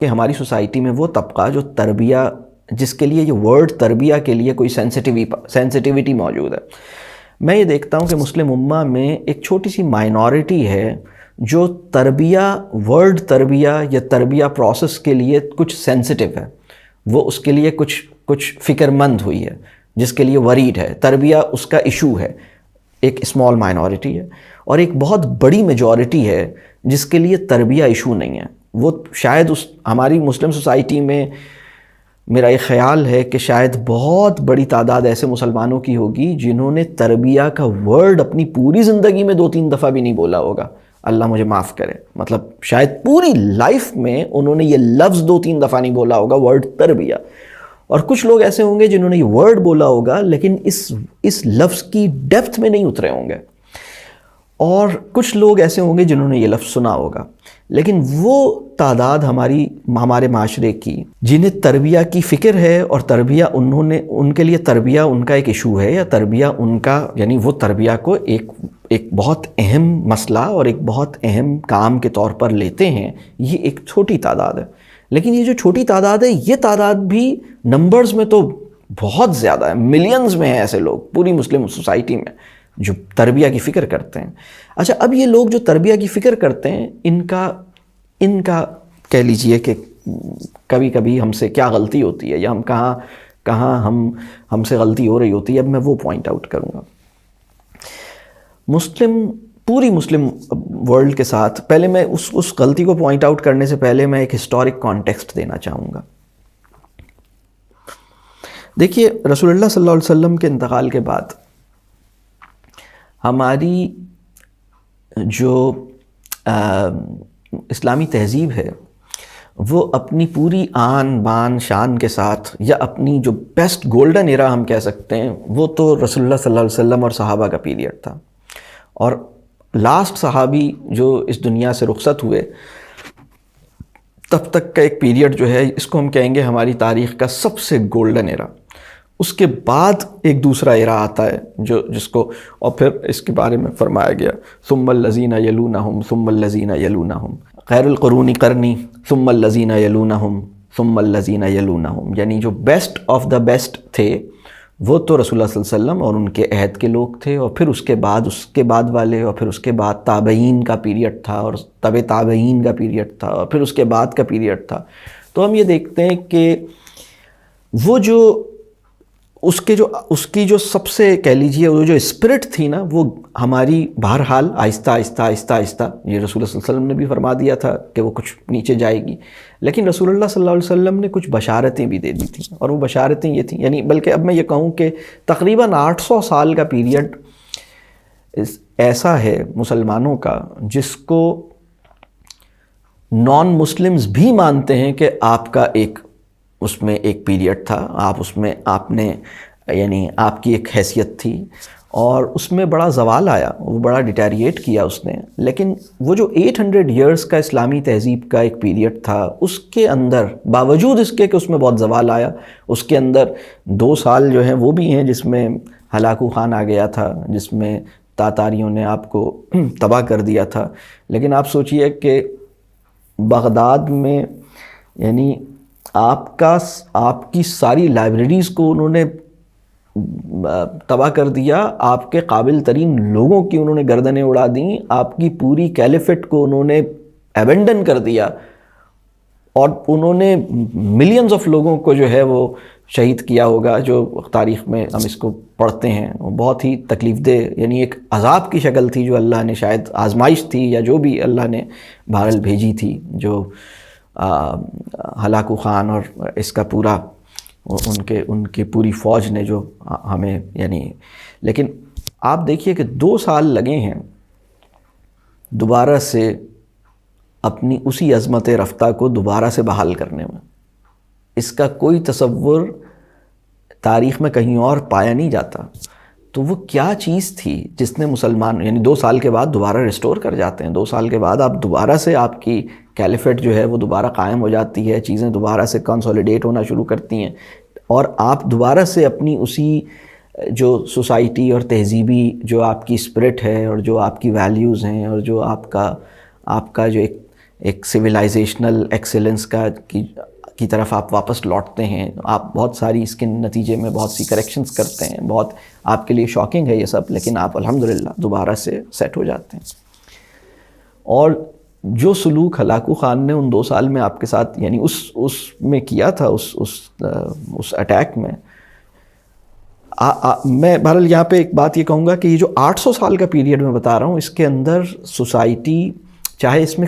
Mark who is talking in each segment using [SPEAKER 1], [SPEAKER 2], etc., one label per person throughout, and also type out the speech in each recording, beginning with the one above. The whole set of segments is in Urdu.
[SPEAKER 1] کہ ہماری سوسائٹی میں وہ طبقہ جو تربیہ، جس کے لیے یہ ورڈ تربیہ کے لیے کوئی سینسٹیوٹی موجود ہے. میں یہ دیکھتا ہوں کہ مسلم امہ میں ایک چھوٹی سی مائنورٹی ہے جو تربیہ، ورڈ تربیہ یا تربیہ پروسیس کے لیے کچھ سینسٹیو ہے، وہ اس کے لیے کچھ فکر مند ہوئی ہے، جس کے لیے وریڈ ہے، تربیہ اس کا ایشو ہے. ایک اسمال مائنورٹی ہے، اور ایک بہت بڑی میجورٹی ہے جس کے لیے تربیہ ایشو نہیں ہے. وہ شاید ہماری مسلم سوسائٹی میں میرا یہ خیال ہے کہ شاید بہت بڑی تعداد ایسے مسلمانوں کی ہوگی جنہوں نے تربیہ کا ورڈ اپنی پوری زندگی میں 2-3 دفعہ بھی نہیں بولا ہوگا. اللہ مجھے معاف کرے، مطلب شاید پوری لائف میں انہوں نے یہ لفظ 2-3 دفعہ نہیں بولا ہوگا، ورڈ تربیہ. اور کچھ لوگ ایسے ہوں گے جنہوں نے یہ ورڈ بولا ہوگا لیکن اس لفظ کی ڈیپتھ میں نہیں اترے ہوں گے. اور کچھ لوگ ایسے ہوں گے جنہوں نے یہ لفظ سنا ہوگا. لیکن وہ تعداد ہمارے معاشرے کی جنہیں تربیہ کی فکر ہے، اور تربیہ ان کے لیے تربیہ ان کا ایک ایشو ہے، یا تربیہ ان کا، یعنی وہ تربیہ کو ایک بہت اہم مسئلہ اور ایک بہت اہم کام کے طور پر لیتے ہیں، یہ ایک چھوٹی تعداد ہے. لیکن یہ جو چھوٹی تعداد ہے، یہ تعداد بھی نمبرز میں تو بہت زیادہ ہے، ملینز میں ہیں ایسے لوگ پوری مسلم سوسائٹی میں جو تربیہ کی فکر کرتے ہیں. اچھا، اب یہ لوگ جو تربیہ کی فکر کرتے ہیں، ان کا کہہ لیجئے کہ کبھی کبھی ہم سے کیا غلطی ہوتی ہے، یا ہم کہاں ہم سے غلطی ہو رہی ہوتی ہے. اب میں وہ پوائنٹ آؤٹ کروں گا. پوری مسلم ورلڈ کے ساتھ پہلے میں اس غلطی کو پوائنٹ آؤٹ کرنے سے پہلے میں ایک ہسٹورک کانٹیکسٹ دینا چاہوں گا. دیکھیے، رسول اللہ صلی اللہ علیہ وسلم کے انتقال کے بعد ہماری جو اسلامی تہذیب ہے، وہ اپنی پوری آن بان شان کے ساتھ، یا اپنی جو بیسٹ گولڈن ایرا ہم کہہ سکتے ہیں، وہ تو رسول اللہ صلی اللہ علیہ وسلم اور صحابہ کا پیریڈ تھا. اور لاسٹ صحابی جو اس دنیا سے رخصت ہوئے تب تک کا ایک پیریڈ جو ہے، اس کو ہم کہیں گے ہماری تاریخ کا سب سے گولڈن ایرا. اس کے بعد ایک دوسرا ایرا آتا ہے جس کو، اور پھر اس کے بارے میں فرمایا گیا ثم الذین یلونہم ثم الذین یلونہم، خیر القرون قرنی ثم الذین یلونہم ثم الذین یلونہم. یعنی جو بیسٹ آف دا بیسٹ تھے وہ تو رسول اللہ صلی اللہ علیہ وسلم اور ان کے عہد کے لوگ تھے، اور پھر اس کے بعد والے، اور پھر اس کے بعد تابعین کا پیریڈ تھا، اور تابعین کا پیریڈ تھا، اور پھر اس کے بعد کا پیریڈ تھا. تو ہم یہ دیکھتے ہیں کہ وہ جو اس کی جو سب سے کہہ لیجیے وہ جو اسپرٹ تھی نا، وہ ہماری بہرحال آہستہ آہستہ یہ رسول اللہ صلی اللہ علیہ وسلم نے بھی فرما دیا تھا کہ وہ کچھ نیچے جائے گی. لیکن رسول اللہ صلی اللہ علیہ وسلم نے کچھ بشارتیں بھی دے دی تھیں، اور وہ بشارتیں یہ تھیں، یعنی بلکہ اب میں یہ کہوں کہ تقریباً 800 سال کا پیریڈ ایسا ہے مسلمانوں کا جس کو نان مسلمز بھی مانتے ہیں کہ آپ کا اس میں ایک پیریڈ تھا، آپ نے یعنی آپ کی ایک حیثیت تھی، اور اس میں بڑا زوال آیا، وہ بڑا ڈیٹیریٹ کیا اس نے. لیکن وہ جو 800 ایئرز کا اسلامی تہذیب کا ایک پیریڈ تھا، اس کے اندر باوجود اس کے کہ اس میں بہت زوال آیا، اس کے اندر 2 سال جو ہیں وہ بھی ہیں جس میں ہلاکو خان آ گیا تھا، جس میں تاتاریوں نے آپ کو تباہ کر دیا تھا. لیکن آپ سوچئے کہ بغداد میں یعنی آپ کی ساری لائبریریز کو انہوں نے تباہ کر دیا، آپ کے قابل ترین لوگوں کی انہوں نے گردنیں اڑا دیں، آپ کی پوری کیلیفٹ کو انہوں نے ایبنڈن کر دیا، اور انہوں نے ملینز آف لوگوں کو جو ہے وہ شہید کیا ہوگا، جو تاریخ میں ہم اس کو پڑھتے ہیں. وہ بہت ہی تکلیف دہ، یعنی ایک عذاب کی شکل تھی جو اللہ نے، شاید آزمائش تھی یا جو بھی اللہ نے بہرحال بھیجی تھی، جو ہلاکو خان اور اس کا پورا ان کی پوری فوج نے جو ہمیں یعنی. لیکن آپ دیکھیے کہ 2 سال لگے ہیں دوبارہ سے اپنی اسی عظمت رفتہ کو دوبارہ سے بحال کرنے میں. اس کا کوئی تصور تاریخ میں کہیں اور پایا نہیں جاتا. تو وہ کیا چیز تھی جس نے مسلمان، یعنی 2 سال کے بعد دوبارہ ریسٹور کر جاتے ہیں، 2 سال کے بعد آپ دوبارہ سے آپ کی کیلیفٹ جو ہے وہ دوبارہ قائم ہو جاتی ہے، چیزیں دوبارہ سے کنسولیڈیٹ ہونا شروع کرتی ہیں، اور آپ دوبارہ سے اپنی اسی جو سوسائٹی اور تہذیبی جو آپ کی اسپرٹ ہے، اور جو آپ کی ویلیوز ہیں، اور جو آپ کا جو ایک سویلائزیشنل ایکسیلنس کی طرف آپ واپس لوٹتے ہیں. آپ بہت ساری اس کے نتیجے میں بہت سی کریکشنز کرتے ہیں, بہت آپ کے لیے شاکنگ ہے یہ سب, لیکن آپ الحمدللہ دوبارہ سے سیٹ ہو جاتے ہیں. اور جو سلوک ہلاکو خان نے ان 2 سال میں آپ کے ساتھ یعنی اس میں کیا تھا, اس اٹیک میں, میں بہرحال یہاں پہ ایک بات یہ کہوں گا کہ یہ جو 800 سال کا پیریڈ میں بتا رہا ہوں, اس کے اندر سوسائٹی, چاہے اس میں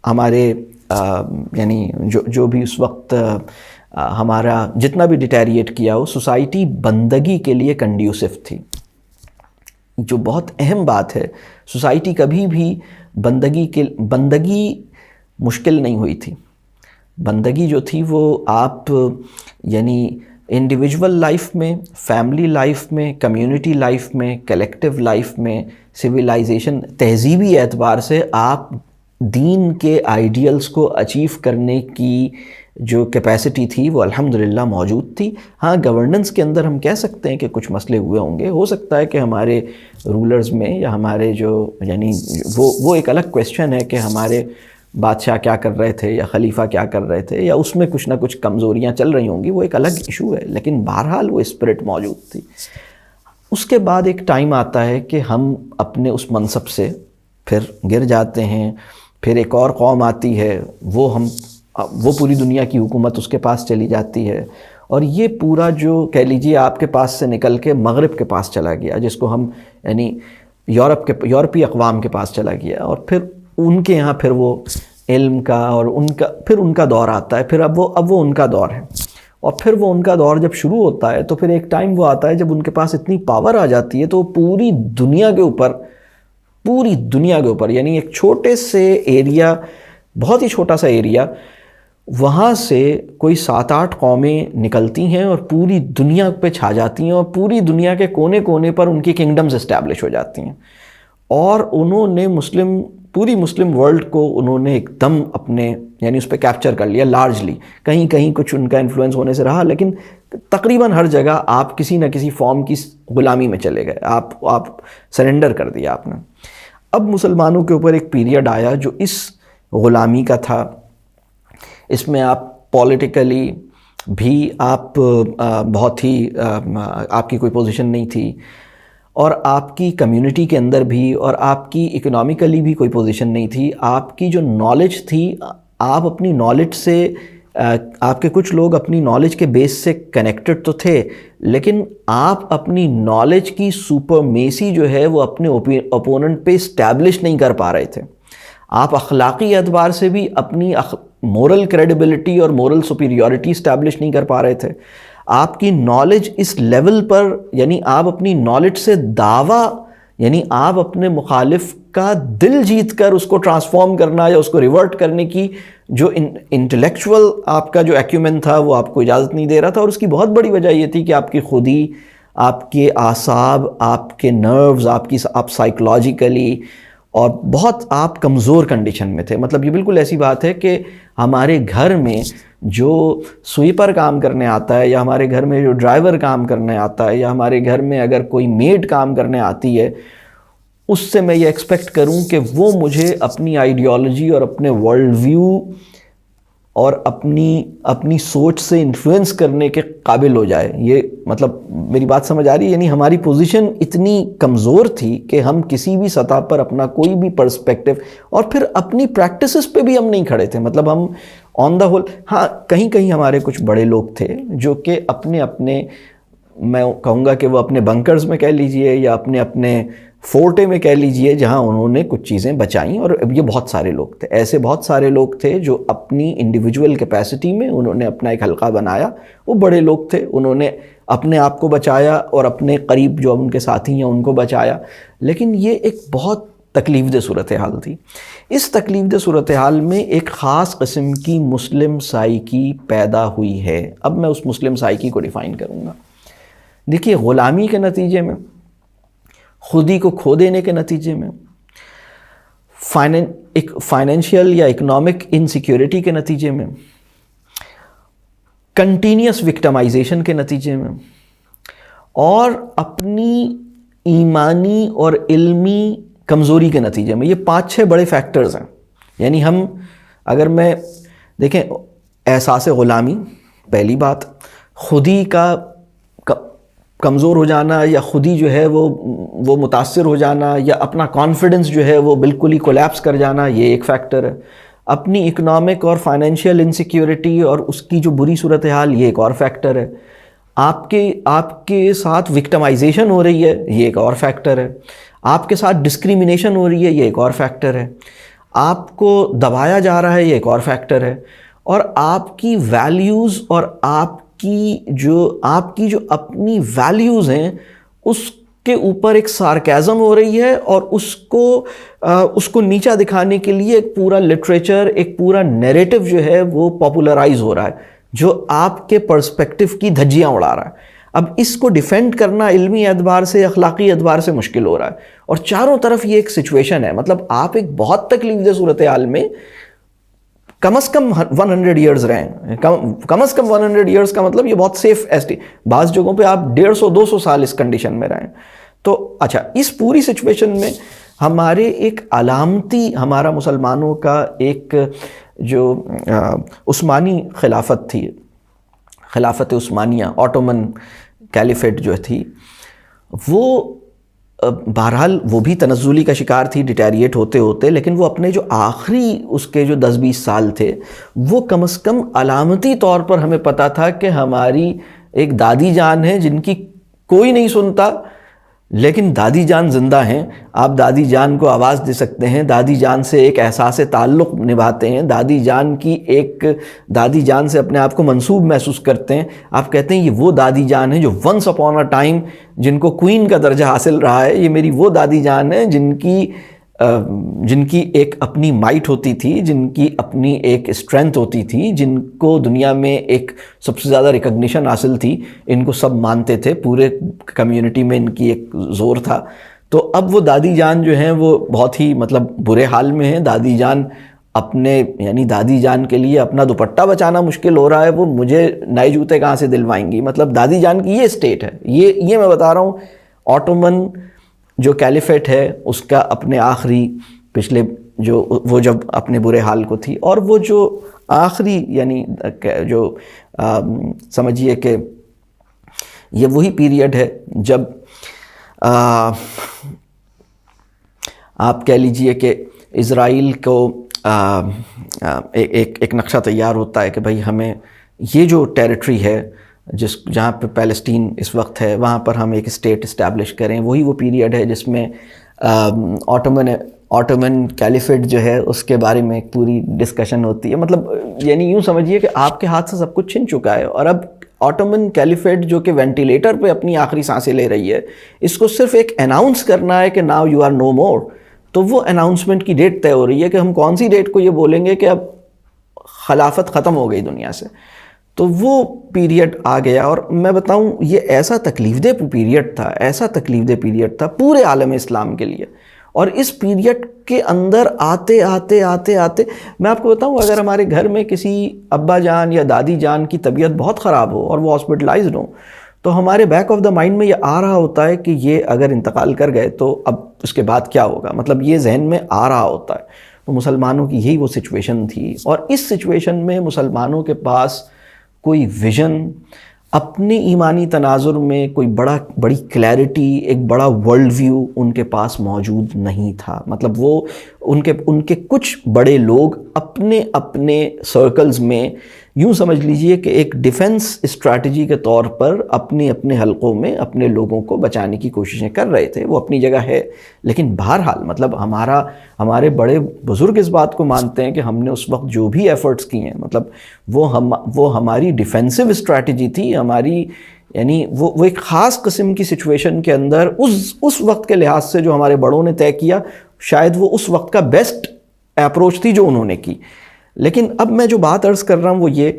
[SPEAKER 1] ہمارے یعنی جو بھی اس وقت ہمارا جتنا بھی ڈیٹیریٹ کیا ہو, سوسائٹی بندگی کے لیے کنڈیوسو تھی, جو بہت اہم بات ہے. سوسائٹی کبھی بھی بندگی مشکل نہیں ہوئی تھی. بندگی جو تھی وہ آپ یعنی انڈیویجول لائف میں, فیملی لائف میں, کمیونٹی لائف میں, کلیکٹیو لائف میں, سویلائزیشن, تہذیبی اعتبار سے آپ دین کے آئیڈیلز کو اچیو کرنے کی جو کیپیسٹی تھی وہ الحمدللہ موجود تھی. ہاں, گورننس کے اندر ہم کہہ سکتے ہیں کہ کچھ مسئلے ہوئے ہوں گے, ہو سکتا ہے کہ ہمارے رولرز میں یا ہمارے جو یعنی وہ ایک الگ کویسچن ہے کہ ہمارے بادشاہ کیا کر رہے تھے یا خلیفہ کیا کر رہے تھے, یا اس میں کچھ نہ کچھ کمزوریاں چل رہی ہوں گی, وہ ایک الگ ایشو ہے, لیکن بہرحال وہ اسپرٹ موجود تھی. اس کے بعد ایک ٹائم آتا ہے کہ ہم اپنے اس منصب سے پھر گر جاتے ہیں, پھر ایک اور قوم آتی ہے, وہ پوری دنیا کی حکومت اس کے پاس چلی جاتی ہے, اور یہ پورا جو کہہ لیجیے آپ کے پاس سے نکل کے مغرب کے پاس چلا گیا, جس کو ہم یعنی یورپی اقوام کے پاس چلا گیا, اور پھر ان کے یہاں پھر وہ علم کا اور پھر ان کا دور آتا ہے. پھر اب وہ ان کا دور ہے, اور پھر وہ ان کا دور جب شروع ہوتا ہے تو پھر ایک ٹائم وہ آتا ہے جب ان کے پاس اتنی پاور آ جاتی ہے تو پوری دنیا کے اوپر یعنی ایک چھوٹے سے ایریا, بہت ہی چھوٹا سا ایریا, وہاں سے کوئی 7-8 قومیں نکلتی ہیں اور پوری دنیا پہ چھا جاتی ہیں, اور پوری دنیا کے کونے کونے پر ان کی کنگڈمز اسٹیبلش ہو جاتی ہیں, اور انہوں نے پوری مسلم ورلڈ کو انہوں نے ایک دم اپنے یعنی اس پہ کیپچر کر لیا لارجلی. کہیں کہیں کچھ ان کا انفلوئنس ہونے سے رہا, لیکن تقریباً ہر جگہ آپ کسی نہ کسی فارم کی غلامی میں چلے گئے, آپ سرنڈر کر دیا آپ نے. اب مسلمانوں کے اوپر ایک پیریڈ آیا جو اس غلامی کا تھا. اس میں آپ پولیٹیکلی بھی آپ بہت ہی آپ کی کوئی پوزیشن نہیں تھی, اور آپ کی کمیونٹی کے اندر بھی اور آپ کی اکنامیکلی بھی کوئی پوزیشن نہیں تھی. آپ کی جو نالج تھی, آپ اپنی نالج سے آپ کے کچھ لوگ اپنی نالج کے بیس سے کنیکٹڈ تو تھے, لیکن آپ اپنی نالج کی سپرمیسی جو ہے وہ اپنے اپوننٹ پہ اسٹیبلش نہیں کر پا رہے تھے. آپ اخلاقی اعتبار سے بھی اپنی مورل کریڈیبلٹی اور مورل سپیریورٹی اسٹیبلش نہیں کر پا رہے تھے. آپ کی نالج اس لیول پر یعنی آپ اپنی نالج سے دعویٰ یعنی آپ اپنے مخالف کا دل جیت کر اس کو ٹرانسفارم کرنا یا اس کو ریورٹ کرنے کی جو انٹلیکچول آپ کا جو ایکیومن تھا وہ آپ کو اجازت نہیں دے رہا تھا. اور اس کی بہت بڑی وجہ یہ تھی کہ آپ کی خودی, آپ کے اعصاب, آپ کے نروز, آپ سائیکولوجیکلی اور بہت آپ کمزور کنڈیشن میں تھے. مطلب یہ بالکل ایسی بات ہے کہ ہمارے گھر میں جو سویپر کام کرنے آتا ہے, یا ہمارے گھر میں جو ڈرائیور کام کرنے آتا ہے, یا ہمارے گھر میں اگر کوئی میڈ کام کرنے آتی ہے, اس سے میں یہ ایکسپیکٹ کروں کہ وہ مجھے اپنی آئیڈیالوجی اور اپنے ورلڈ ویو اور اپنی سوچ سے انفلوئنس کرنے کے قابل ہو جائے. یہ مطلب میری بات سمجھ آ رہی ہے؟ یعنی ہماری پوزیشن اتنی کمزور تھی کہ ہم کسی بھی سطح پر اپنا کوئی بھی پرسپیکٹیو اور پھر اپنی پریکٹسز پہ بھی ہم نہیں کھڑے تھے. مطلب ہم آن دا ہول, ہاں کہیں کہیں ہمارے کچھ بڑے لوگ تھے جو کہ اپنے میں کہوں گا کہ وہ اپنے بنکرز میں کہہ لیجئے یا اپنے فورٹے میں کہہ لیجئے جہاں انہوں نے کچھ چیزیں بچائیں. اور یہ بہت سارے لوگ تھے, ایسے بہت سارے لوگ تھے جو اپنی انڈیویجول کیپیسٹی میں انہوں نے اپنا ایک حلقہ بنایا. وہ بڑے لوگ تھے, انہوں نے اپنے آپ کو بچایا اور اپنے قریب جو ان کے ساتھی ہیں ان کو بچایا. لیکن یہ ایک بہت تکلیف دہ صورتحال تھی. اس تکلیف دہ صورتحال میں ایک خاص قسم کی مسلم سائیکی پیدا ہوئی ہے. اب میں اس مسلم سائیکی کو ڈیفائن کروں گا. دیکھیے, غلامی کے نتیجے میں, خودی کو کھو دینے کے نتیجے میں, فائنینشیل یا اکنامک انسیکیورٹی کے نتیجے میں, کنٹینیوس وکٹمائزیشن کے نتیجے میں, اور اپنی ایمانی اور علمی کمزوری کے نتیجے میں, یہ 5-6 بڑے فیکٹرز ہیں. یعنی ہم اگر میں دیکھیں احساس غلامی پہلی بات، خود ہی کا کمزور ہو جانا یا خود ہی جو ہے وہ متاثر ہو جانا یا اپنا کانفیڈنس جو ہے وہ بالکل ہی کولیپس کر جانا، یہ ایک فیکٹر ہے. اپنی اکنامک اور فائنینشیل انسیکیورٹی اور اس کی جو بری صورتحال، یہ ایک اور فیکٹر ہے. آپ کے ساتھ وکٹمائزیشن ہو رہی ہے، یہ ایک اور فیکٹر ہے. آپ کے ساتھ ڈسکریمنیشن ہو رہی ہے، یہ ایک اور فیکٹر ہے. آپ کو دبایا جا رہا ہے، یہ ایک اور فیکٹر ہے. اور آپ کی ویلیوز اور آپ کی جو اپنی ویلیوز ہیں اس کے اوپر ایک سارکیزم ہو رہی ہے، اور اس کو نیچا دکھانے کے لیے ایک پورا لٹریچر، ایک پورا نیریٹو جو ہے وہ پاپولرائز ہو رہا ہے، جو آپ کے پرسپیکٹو کی دھجیاں اڑا رہا ہے. اب اس کو ڈیفینڈ کرنا علمی اعتبار سے، اخلاقی اعتبار سے مشکل ہو رہا ہے. اور چاروں طرف یہ ایک سچویشن ہے، مطلب آپ ایک بہت تکلیف دہ صورتحال میں کم از کم 100 ایئرز رہے ہیں. کم از کم 100 ایئرز کا مطلب یہ بہت سیف بعض جگہوں پہ آپ 150-200 سال اس کنڈیشن میں رہیں. تو اچھا، اس پوری سچویشن میں ہمارے ایک علامتی، ہمارا مسلمانوں کا ایک جو عثمانی خلافت تھی، خلافت عثمانیہ، آٹومن کیلیفیٹ جو تھی، وہ بہرحال وہ بھی تنزلی کا شکار تھی، ڈیٹیریٹ ہوتے ہوتے، لیکن وہ اپنے جو آخری اس کے جو 10-20 سال تھے، وہ کم از کم علامتی طور پر ہمیں پتا تھا کہ ہماری ایک دادی جان ہے جن کی کوئی نہیں سنتا، لیکن دادی جان زندہ ہیں. آپ دادی جان کو آواز دے سکتے ہیں، دادی جان سے ایک احساس تعلق نبھاتے ہیں، دادی جان سے اپنے آپ کو منسوب محسوس کرتے ہیں. آپ کہتے ہیں یہ وہ دادی جان ہے جو ونس اپون اے ٹائم جن کو کوئین کا درجہ حاصل رہا ہے، یہ میری وہ دادی جان ہے جن کی ایک اپنی مائٹ ہوتی تھی، جن کی اپنی ایک اسٹرینتھ ہوتی تھی، جن کو دنیا میں ایک سب سے زیادہ ریکگنیشن حاصل تھی. ان کو سب مانتے تھے، پورے کمیونٹی میں ان کی ایک زور تھا. تو اب وہ دادی جان جو ہیں وہ بہت ہی مطلب برے حال میں ہیں. دادی جان کے لیے اپنا دوپٹہ بچانا مشکل ہو رہا ہے. وہ مجھے نئے جوتے کہاں سے دلوائیں گی؟ مطلب دادی جان کی یہ اسٹیٹ ہے. یہ میں بتا رہا ہوں، آٹومن جو کیلیفیٹ ہے اس کا اپنے آخری پچھلے وہ جب اپنے برے حال کو تھی، اور وہ جو آخری یعنی جو سمجھیے کہ یہ وہی پیریڈ ہے جب آپ کہہ لیجئے کہ اسرائیل کو ایک نقشہ تیار ہوتا ہے کہ بھائی ہمیں یہ جو ٹیریٹری ہے جہاں پہ پیلسٹین اس وقت ہے، وہاں پر ہم ایک اسٹیٹ اسٹیبلش کریں. وہی وہ پیریڈ ہے جس میں آٹومن کیلیفیٹ جو ہے اس کے بارے میں ایک پوری ڈسکشن ہوتی ہے. مطلب یعنی یوں سمجھیے کہ آپ کے ہاتھ سے سب کچھ چھن چکا ہے، اور اب آٹومن کیلیفیٹ جو کہ وینٹیلیٹر پہ اپنی آخری سانسیں لے رہی ہے، اس کو صرف ایک اناؤنس کرنا ہے کہ ناؤ یو آر نو مور. تو وہ اناؤنسمنٹ کی ڈیٹ طے ہو رہی ہے کہ ہم کون سی ڈیٹ کو یہ بولیں گے کہ اب خلافت ختم ہو گئی دنیا سے. تو وہ پیریڈ آ گیا، اور میں بتاؤں یہ ایسا تکلیف دہ پیریڈ تھا پورے عالم اسلام کے لیے. اور اس پیریڈ کے اندر آتے میں آپ کو بتاؤں، اگر ہمارے گھر میں کسی ابا جان یا دادی جان کی طبیعت بہت خراب ہو اور وہ ہاسپٹلائزڈ ہوں، تو ہمارے بیک آف دا مائنڈ میں یہ آ رہا ہوتا ہے کہ یہ اگر انتقال کر گئے تو اب اس کے بعد کیا ہوگا. مطلب یہ ذہن میں آ رہا ہوتا ہے. تو مسلمانوں کی یہی وہ سچویشن تھی، اور اس سچویشن میں مسلمانوں کے پاس کوئی ویژن، اپنے ایمانی تناظر میں کوئی بڑی کلیئرٹی، ایک بڑا ورلڈ ویو ان کے پاس موجود نہیں تھا. مطلب وہ ان کے کچھ بڑے لوگ اپنے سرکلز میں یوں سمجھ لیجئے کہ ایک ڈیفنس اسٹریٹجی کے طور پر اپنے حلقوں میں اپنے لوگوں کو بچانے کی کوششیں کر رہے تھے. وہ اپنی جگہ ہے، لیکن بہرحال مطلب ہمارے بڑے بزرگ اس بات کو مانتے ہیں کہ ہم نے اس وقت جو بھی ایفرٹس کی ہیں، مطلب وہ ہماری ڈیفینسو اسٹریٹجی تھی، ہماری یعنی وہ ایک خاص قسم کی سچویشن کے اندر اس وقت کے لحاظ سے جو ہمارے بڑوں نے طے کیا، شاید وہ اس وقت کا بیسٹ اپروچ تھی جو انہوں نے کی. لیکن اب میں جو بات عرض کر رہا ہوں وہ یہ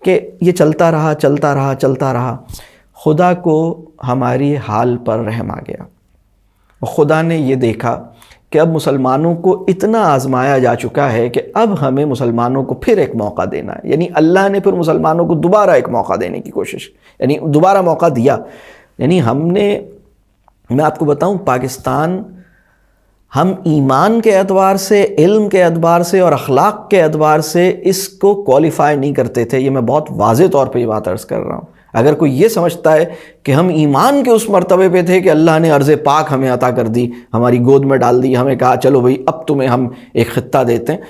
[SPEAKER 1] کہ یہ چلتا رہا. خدا کو ہماری حال پر رحم آ گیا. خدا نے یہ دیکھا کہ اب مسلمانوں کو اتنا آزمایا جا چکا ہے کہ اب ہمیں مسلمانوں کو پھر ایک موقع دینا ہے. یعنی اللہ نے پھر مسلمانوں کو دوبارہ ایک موقع دینے کی کوشش، یعنی دوبارہ موقع دیا. یعنی میں آپ کو بتاؤں، پاکستان ہم ایمان کے اعتبار سے، علم کے اعتبار سے اور اخلاق کے اعتبار سے اس کو کوالیفائی نہیں کرتے تھے. یہ میں بہت واضح طور پہ یہ بات عرض کر رہا ہوں. اگر کوئی یہ سمجھتا ہے کہ ہم ایمان کے اس مرتبے پہ تھے کہ اللہ نے ارض پاک ہمیں عطا کر دی، ہماری گود میں ڈال دی، ہمیں کہا چلو بھئی اب تمہیں ہم ایک خطہ دیتے ہیں،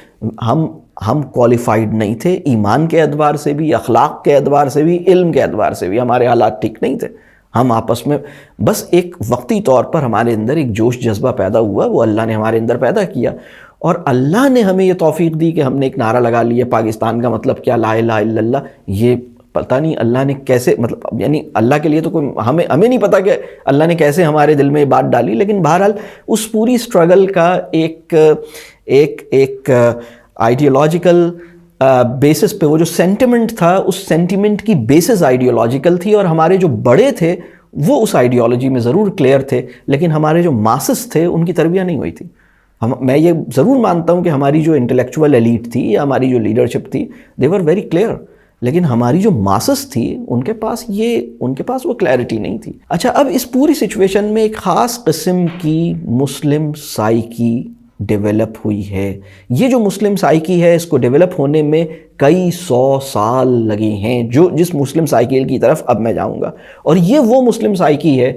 [SPEAKER 1] ہم کوالیفائڈ نہیں تھے ایمان کے اعتبار سے بھی، اخلاق کے اعتبار سے بھی، علم کے اعتبار سے بھی. ہمارے حالات ٹھیک نہیں تھے. ہم آپس میں بس ایک وقتی طور پر ہمارے اندر ایک جوش جذبہ پیدا ہوا، وہ اللہ نے ہمارے اندر پیدا کیا، اور اللہ نے ہمیں یہ توفیق دی کہ ہم نے ایک نعرہ لگا لیا پاکستان کا مطلب کیا، لا الہ الا اللہ. یہ پتہ نہیں اللہ نے کیسے، مطلب یعنی اللہ کے لیے تو کوئی ہمیں نہیں پتہ کہ اللہ نے کیسے ہمارے دل میں یہ بات ڈالی. لیکن بہرحال اس پوری سٹرگل کا ایک آئیڈیالوجیکل بیسس پہ وہ جو سینٹیمنٹ تھا، اس سینٹیمنٹ کی بیسس آئیڈیالوجیکل تھی، اور ہمارے جو بڑے تھے وہ اس آئیڈیالوجی میں ضرور کلیئر تھے، لیکن ہمارے جو ماسس تھے ان کی تربیت نہیں ہوئی تھی. میں یہ ضرور مانتا ہوں کہ ہماری جو انٹلیکچوئل ایلیٹ تھی یا ہماری جو لیڈرشپ تھی، دے ور ویری کلیئر، لیکن ہماری جو ماسس تھی ان کے پاس وہ کلیئرٹی نہیں تھی. اچھا، اب اس پوری سچویشن میں ایک خاص قسم کی مسلم سائیکی ڈیولپ ہوئی ہے. یہ جو مسلم سائیکی ہے، اس کو ڈیولپ ہونے میں کئی 100 سال لگے ہیں، جس مسلم سائیکی کی طرف اب میں جاؤں گا. اور یہ وہ مسلم سائیکی ہے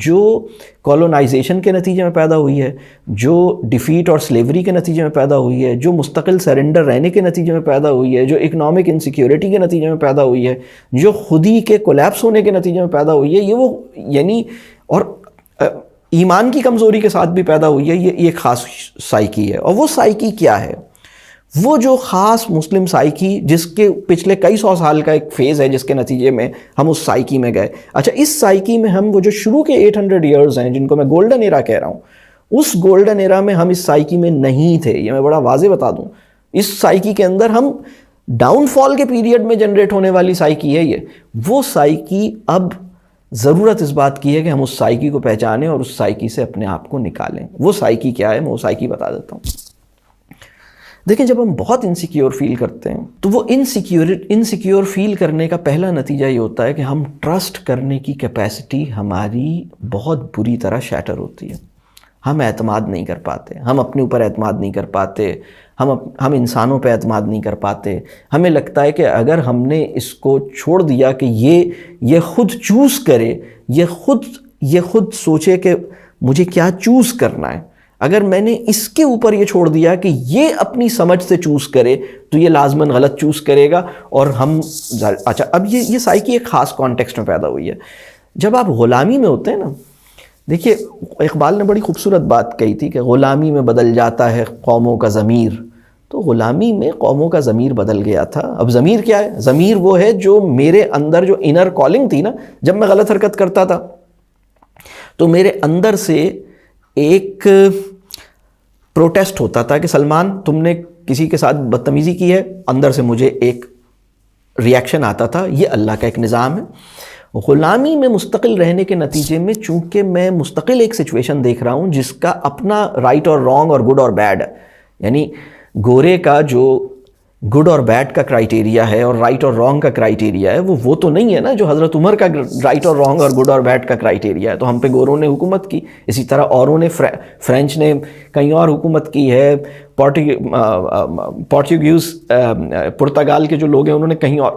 [SPEAKER 1] جو کولونائزیشن کے نتیجے میں پیدا ہوئی ہے، جو ڈیفیٹ اور سلیوری کے نتیجے میں پیدا ہوئی ہے، جو مستقل سرنڈر رہنے کے نتیجے میں پیدا ہوئی ہے، جو اکنامک انسیکیورٹی کے نتیجے میں پیدا ہوئی ہے، جو خودی کے کولیپس ہونے کے نتیجے میں پیدا ہوئی ہے. یہ وہ یعنی اور ایمان کی کمزوری کے ساتھ بھی پیدا ہوئی ہے. یہ ایک خاص سائیکی ہے. اور وہ سائیکی کیا ہے؟ وہ جو خاص مسلم سائیکی جس کے پچھلے کئی 100 سال کا ایک فیز ہے، جس کے نتیجے میں ہم اس سائیکی میں گئے. اچھا، اس سائیکی میں ہم وہ جو شروع کے 800 ایئرز ہیں جن کو میں گولڈن ایرا کہہ رہا ہوں، اس گولڈن ایرا میں ہم اس سائیکی میں نہیں تھے. یہ میں بڑا واضح بتا دوں، اس سائیکی کے اندر ہم ڈاؤن فال کے پیریڈ میں جنریٹ ہونے والی سائیکی ہے. وہ سائیکی اب ضرورت اس بات کی ہے کہ ہم اس سائیکی کو پہچانیں اور اس سائیکی سے اپنے آپ کو نکالیں. وہ سائیکی کیا ہے؟ میں وہ سائیکی بتا دیتا ہوں. دیکھیں، جب ہم بہت انسیکیور فیل کرتے ہیں تو وہ انسیکیور فیل کرنے کا پہلا نتیجہ یہ ہوتا ہے کہ ہم ٹرسٹ کرنے کی کیپیسٹی ہماری بہت بری طرح شیٹر ہوتی ہے. ہم اعتماد نہیں کر پاتے، ہم اپنے اوپر اعتماد نہیں کر پاتے، ہم انسانوں پہ اعتماد نہیں کر پاتے. ہمیں لگتا ہے کہ اگر ہم نے اس کو چھوڑ دیا کہ یہ خود چوز کرے، یہ خود سوچے کہ مجھے کیا چوز کرنا ہے، اگر میں نے اس کے اوپر یہ چھوڑ دیا کہ یہ اپنی سمجھ سے چوز کرے تو یہ لازماً غلط چوز کرے گا. اور اچھا، اب یہ سائیکی ایک خاص کانٹیکسٹ میں پیدا ہوئی ہے. جب آپ غلامی میں ہوتے ہیں نا، دیکھیے اقبال نے بڑی خوبصورت بات کہی تھی کہ غلامی میں بدل جاتا ہے قوموں کا ضمیر. تو غلامی میں قوموں کا ضمیر بدل گیا تھا. اب ضمیر کیا ہے؟ ضمیر وہ ہے جو میرے اندر جو انر کالنگ تھی نا، جب میں غلط حرکت کرتا تھا تو میرے اندر سے ایک پروٹیسٹ ہوتا تھا کہ سلمان تم نے کسی کے ساتھ بدتمیزی کی ہے. اندر سے مجھے ایک ریاکشن آتا تھا. یہ اللہ کا ایک نظام ہے. غلامی میں مستقل رہنے کے نتیجے میں چونکہ میں مستقل ایک سچویشن دیکھ رہا ہوں جس کا اپنا رائٹ اور رانگ اور گڈ اور بیڈ ہے، یعنی گورے کا جو گڈ اور بیڈ کا کرائیٹیریا ہے اور رائٹ اور رانگ کا کرائیٹیریا ہے وہ تو نہیں ہے نا جو حضرت عمر کا رائٹ اور رانگ اور گڈ اور بیڈ کا کرائیٹیریا ہے. تو ہم پہ گوروں نے حکومت کی، اسی طرح اوروں نے فرینچ نے کہیں اور حکومت کی ہے، پورچوگیز پرتگال کے جو لوگ ہیں انہوں نے کہیں اور،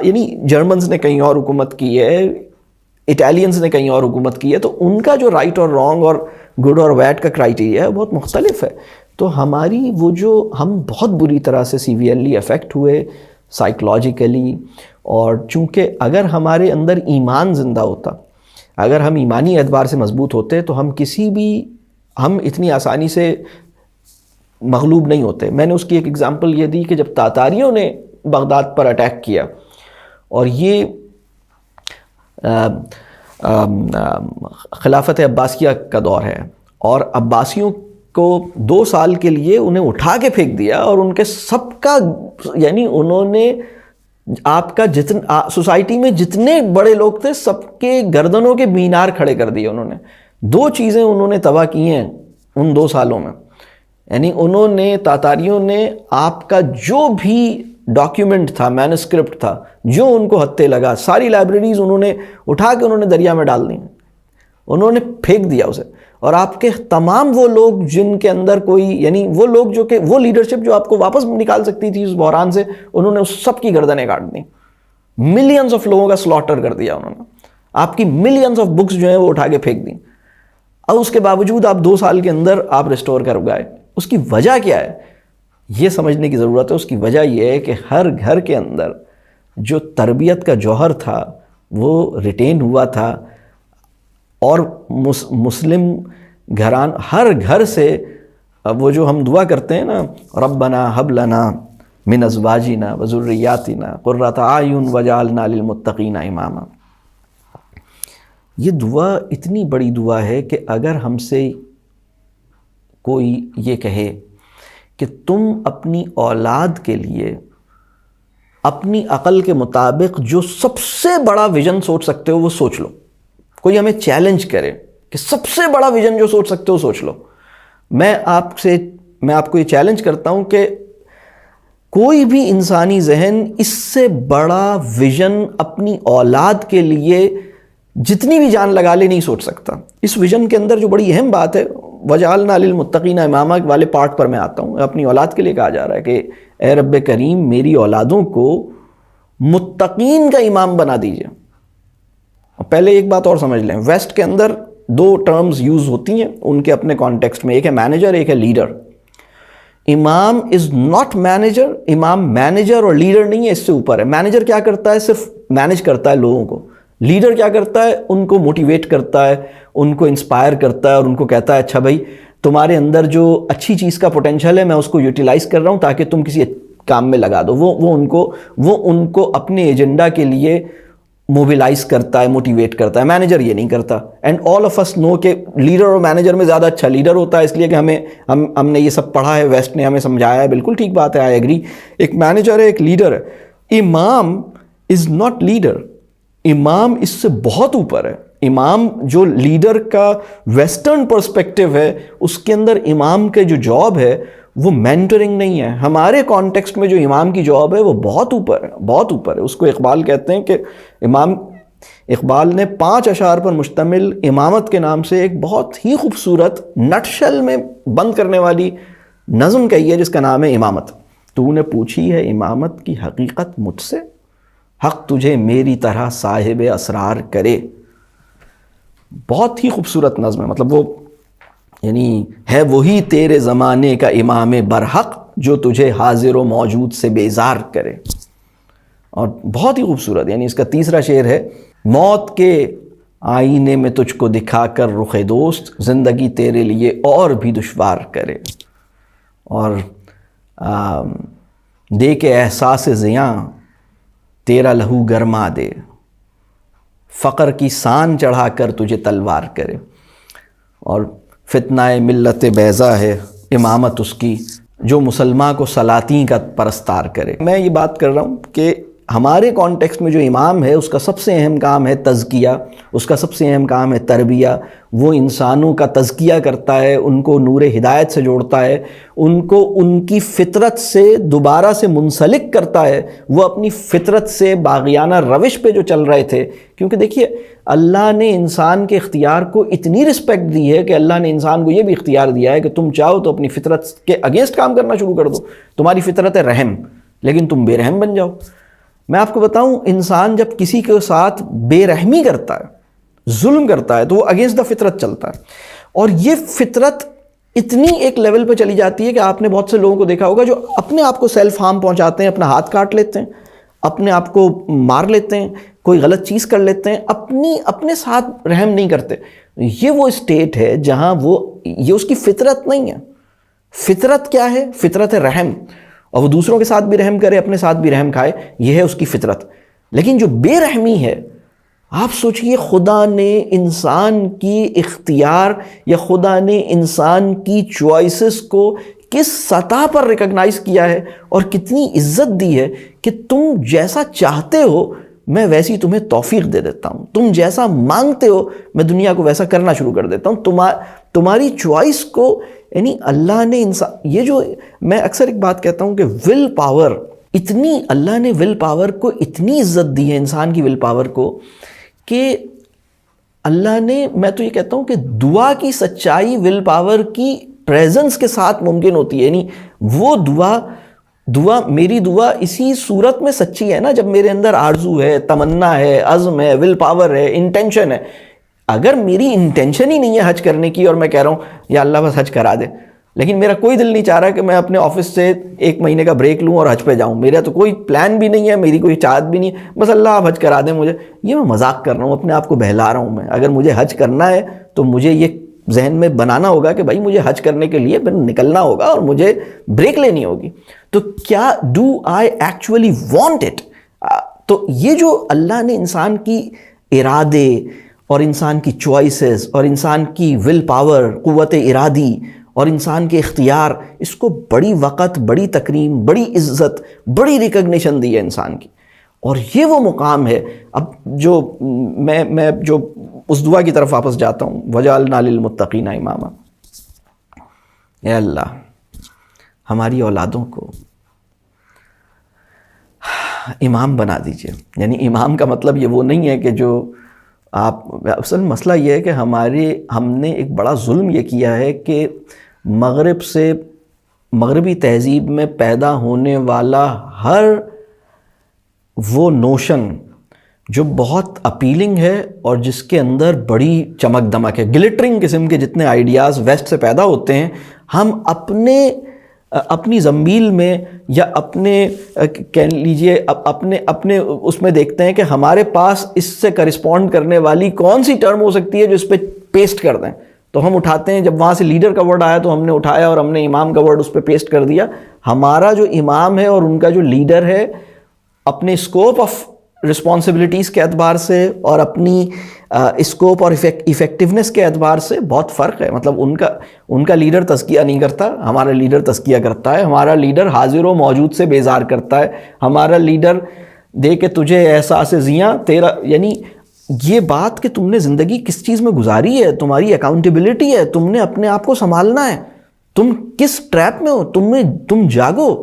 [SPEAKER 1] یعنی جرمنز نے کہیں اور حکومت کی ہے، اٹالینز نے کہیں اور حکومت کی ہے. تو ان کا جو رائٹ اور رانگ اور گڈ اور بیڈ کا کرائیٹیریا ہے بہت مختلف ہے. تو ہماری وہ جو ہم بہت بری طرح سے سیویئرلی افیکٹ ہوئے سائیکلوجیکلی. اور چونکہ اگر ہمارے اندر ایمان زندہ ہوتا، اگر ہم ایمانی اعتبار سے مضبوط ہوتے تو ہم اتنی آسانی سے مغلوب نہیں ہوتے. میں نے اس کی ایک اگزامپل یہ دی کہ جب تاتاریوں نے بغداد پر اٹیک کیا، اور یہ خلافت عباسیہ کا دور ہے، اور عباسیوں کو 2 سال کے لیے انہیں اٹھا کے پھینک دیا، اور ان کے سب کا یعنی انہوں نے آپ کا سوسائٹی میں جتنے بڑے لوگ تھے سب کے گردنوں کے مینار کھڑے کر دیے. انہوں نے 2 چیزیں انہوں نے تباہ کی ہیں ان 2 سالوں میں. یعنی انہوں نے تاتاریوں نے آپ کا جو بھی ڈاکیومنٹ تھا، مینوسکرپٹ تھا، جو ان کو ہتھے لگا، ساری لائبریریز انہوں نے اٹھا کے انہوں نے دریا میں ڈال دی، انہوں نے پھینک دیا اسے. اور آپ کے تمام وہ لوگ جن کے اندر کوئی یعنی وہ لوگ جو کہ وہ لیڈرشپ جو آپ کو واپس نکال سکتی تھی اس بحران سے، انہوں نے اس سب کی گردنیں کاٹ دیں، ملینز آف لوگوں کا سلاٹر کر دیا انہوں نے، آپ کی ملینز آف بکس جو ہیں وہ اٹھا کے پھینک دیں، اور اس کے باوجود آپ 2 سال کے اندر آپ ریسٹور کر گئے۔ اس کی وجہ کیا ہے یہ سمجھنے کی ضرورت ہے۔ اس کی وجہ یہ ہے کہ ہر گھر کے اندر جو تربیت کا جوہر تھا وہ ریٹین ہوا تھا، اور مسلم گھران ہر گھر سے وہ جو ہم دعا کرتے ہیں نا، ربنا حب لنا من ازواجنا وذریاتنا قرۃ اعین وجعلنا للمتقین اماما، یہ دعا اتنی بڑی دعا ہے کہ اگر ہم سے کوئی یہ کہے کہ تم اپنی اولاد کے لیے اپنی عقل کے مطابق جو سب سے بڑا ویژن سوچ سکتے ہو وہ سوچ لو، کوئی ہمیں چیلنج کرے کہ سب سے بڑا ویژن جو سوچ سکتے ہو سوچ لو، میں آپ کو یہ چیلنج کرتا ہوں کہ کوئی بھی انسانی ذہن اس سے بڑا ویژن اپنی اولاد کے لیے جتنی بھی جان لگا لے نہیں سوچ سکتا۔ اس ویژن کے اندر جو بڑی اہم بات ہے وَجَعَلْنَا لِلْمُتَّقِينَ إِمَامًا والے پارٹ پر میں آتا ہوں، اپنی اولاد کے لیے کہا جا رہا ہے کہ اے رب کریم میری اولادوں کو متقین کا امام بنا دیجئے۔ پہلے ایک بات اور سمجھ لیں، ویسٹ کے اندر 2 ٹرمز یوز ہوتی ہیں ان کے اپنے کانٹیکسٹ میں، ایک ہے مینیجر، ایک ہے لیڈر۔ امام از ناٹ مینیجر، امام مینیجر اور لیڈر نہیں ہے، اس سے اوپر ہے۔ مینیجر کیا کرتا ہے؟ صرف مینیج کرتا ہے لوگوں کو۔ لیڈر کیا کرتا ہے؟ ان کو موٹیویٹ کرتا ہے، ان کو انسپائر کرتا ہے، اور ان کو کہتا ہے اچھا بھائی تمہارے اندر جو اچھی چیز کا پوٹینشیل ہے میں اس کو یوٹیلائز کر رہا ہوں تاکہ تم کسی کام میں لگا دو۔ وہ ان کو اپنے ایجنڈا کے لیے موبیلائز کرتا ہے، موٹیویٹ کرتا ہے۔ مینیجر یہ نہیں کرتا، اینڈ آل آف اس نو کہ لیڈر اور مینیجر میں زیادہ اچھا لیڈر ہوتا ہے، اس لیے کہ ہم نے یہ سب پڑھا ہے، ویسٹ نے ہمیں سمجھایا ہے، بالکل ٹھیک بات ہے، آئی ایگری۔ ایک مینیجر ہے، ایک لیڈر ہے۔ امام از ناٹ لیڈر، امام اس سے بہت اوپر ہے۔ امام جو لیڈر کا ویسٹرن پرسپیکٹیو ہے اس کے اندر امام کے جو جاب ہے وہ مینٹرنگ نہیں ہے۔ ہمارے کانٹیکسٹ میں جو امام کی جاب ہے وہ بہت اوپر ہے، بہت اوپر ہے۔ اس کو اقبال کہتے ہیں کہ اقبال نے 5 اشعار پر مشتمل امامت کے نام سے ایک بہت ہی خوبصورت نٹ شل میں بند کرنے والی نظم کہی ہے جس کا نام ہے امامت۔ تو نے پوچھی ہے امامت کی حقیقت مجھ سے، حق تجھے میری طرح صاحب اسرار کرے۔ بہت ہی خوبصورت نظم ہے، مطلب وہ یعنی ہے وہی تیرے زمانے کا امام برحق جو تجھے حاضر و موجود سے بیزار کرے۔ اور بہت ہی خوبصورت، یعنی اس کا تیسرا شعر ہے، موت کے آئینے میں تجھ کو دکھا کر رخ دوست زندگی تیرے لیے اور بھی دشوار کرے، اور دے کے احساس زیاں تیرا لہو گرما دے، فقر کی سان چڑھا کر تجھے تلوار کرے۔ اور فتنہ ملت بیضا ہے امامت اس کی جو مسلمان کو سلاطین کا پرستار کرے۔ میں یہ بات کر رہا ہوں کہ ہمارے کانٹیکسٹ میں جو امام ہے اس کا سب سے اہم کام ہے تزکیہ، اس کا سب سے اہم کام ہے تربیہ۔ وہ انسانوں کا تزکیہ کرتا ہے، ان کو نور ہدایت سے جوڑتا ہے، ان کو ان کی فطرت سے دوبارہ سے منسلک کرتا ہے، وہ اپنی فطرت سے باغیانہ روش پہ جو چل رہے تھے۔ کیونکہ دیکھیے اللہ نے انسان کے اختیار کو اتنی رسپیکٹ دی ہے کہ اللہ نے انسان کو یہ بھی اختیار دیا ہے کہ تم چاہو تو اپنی فطرت کے اگینسٹ کام کرنا شروع کر دو۔ تمہاری فطرت ہے رحم، لیکن تم بے رحم بن جاؤ۔ میں آپ کو بتاؤں، انسان جب کسی کے ساتھ بے رحمی کرتا ہے، ظلم کرتا ہے، تو وہ اگینسٹ دا فطرت چلتا ہے۔ اور یہ فطرت اتنی ایک لیول پہ چلی جاتی ہے کہ آپ نے بہت سے لوگوں کو دیکھا ہوگا جو اپنے آپ کو سیلف ہارم پہنچاتے ہیں، اپنا ہاتھ کاٹ لیتے ہیں، اپنے آپ کو مار لیتے ہیں، کوئی غلط چیز کر لیتے ہیں، اپنے ساتھ رحم نہیں کرتے۔ یہ وہ اسٹیٹ ہے جہاں یہ اس کی فطرت نہیں ہے۔ فطرت کیا ہے؟ فطرت ہے رحم، اور وہ دوسروں کے ساتھ بھی رحم کرے، اپنے ساتھ بھی رحم کھائے، یہ ہے اس کی فطرت۔ لیکن جو بے رحمی ہے، آپ سوچئے خدا نے انسان کی اختیار یا خدا نے انسان کی چوائسز کو کس سطح پر ریکگنائز کیا ہے اور کتنی عزت دی ہے کہ تم جیسا چاہتے ہو میں ویسی تمہیں توفیق دے دیتا ہوں، تم جیسا مانگتے ہو میں دنیا کو ویسا کرنا شروع کر دیتا ہوں۔ تمہاری چوائس کو یعنی اللہ نے انسان، یہ جو میں اکثر ایک بات کہتا ہوں کہ ول پاور، اتنی اللہ نے ول پاور کو اتنی عزت دی ہے، انسان کی ول پاور کو، کہ اللہ نے, میں تو یہ کہتا ہوں کہ دعا کی سچائی ول پاور کی پریزنس کے ساتھ ممکن ہوتی ہے. یعنی وہ میری دعا اسی صورت میں سچی ہے نا جب میرے اندر آرزو ہے, تمنا ہے, عزم ہے, ول پاور ہے, انٹینشن ہے. اگر میری انٹینشن ہی نہیں ہے حج کرنے کی اور میں کہہ رہا ہوں یا اللہ بس حج کرا دے, لیکن میرا کوئی دل نہیں چاہ رہا کہ میں اپنے آفس سے 1 مہینے کا بریک لوں اور حج پہ جاؤں, میرا تو کوئی پلان بھی نہیں ہے, میری کوئی چاہت بھی نہیں ہے, بس اللہ آپ حج کرا دیں مجھے, یہ میں مذاق کر رہا ہوں, اپنے آپ کو بہلا رہا ہوں میں. اگر مجھے حج کرنا ہے تو مجھے یہ ذہن میں بنانا ہوگا کہ بھائی مجھے حج کرنے کے لیے نکلنا ہوگا اور مجھے بریک لینی ہوگی. تو کیا do I actually want it? تو یہ جو اللہ نے انسان کی ارادے اور انسان کی چوائسز اور انسان کی ول پاور, قوت ارادی اور انسان کے اختیار, اس کو بڑی وقت, بڑی تکریم, بڑی عزت, بڑی ریکگنیشن دی ہے انسان کی. اور یہ وہ مقام ہے. اب جو میں جو اس دعا کی طرف واپس جاتا ہوں, وَجَعَلْنَا لِلْمُتَّقِينَ إِمَامًا, اے اللہ ہماری اولادوں کو امام بنا دیجئے. یعنی امام کا مطلب یہ وہ نہیں ہے کہ جو آپ, اصل مسئلہ یہ ہے کہ ہم نے ایک بڑا ظلم یہ کیا ہے کہ مغرب سے, مغربی تہذیب میں پیدا ہونے والا ہر وہ نوشن جو بہت اپیلنگ ہے اور جس کے اندر بڑی چمک دمک ہے, گلٹرنگ قسم کے جتنے آئیڈیاز ویسٹ سے پیدا ہوتے ہیں, ہم اپنی زنبیل میں یا اپنے کہہ لیجئے اپنے اس میں دیکھتے ہیں کہ ہمارے پاس اس سے کرسپونڈ کرنے والی کون سی ٹرم ہو سکتی ہے جو اس پہ پیسٹ کر دیں. تو ہم اٹھاتے ہیں, جب وہاں سے لیڈر کا ورڈ آیا تو ہم نے اٹھایا اور ہم نے امام کا ورڈ اس پہ پیسٹ کر دیا. ہمارا جو امام ہے اور ان کا جو لیڈر ہے اپنے اسکوپ آف رسپانسبلٹیز کے اعتبار سے اور اپنی اسکوپ اور ایفیکٹونیس کے اعتبار سے بہت فرق ہے. مطلب ان کا لیڈر تزکیہ نہیں کرتا, ہمارا لیڈر تزکیہ کرتا ہے. ہمارا لیڈر حاضر و موجود سے بیزار کرتا ہے. ہمارا لیڈر دے کہ تجھے احساس زیاں تیرا, یعنی یہ بات کہ تم نے زندگی کس چیز میں گزاری ہے, تمہاری اکاؤنٹیبلٹی ہے, تم نے اپنے آپ کو سنبھالنا ہے, تم کس ٹریپ میں ہو, تم جاگو,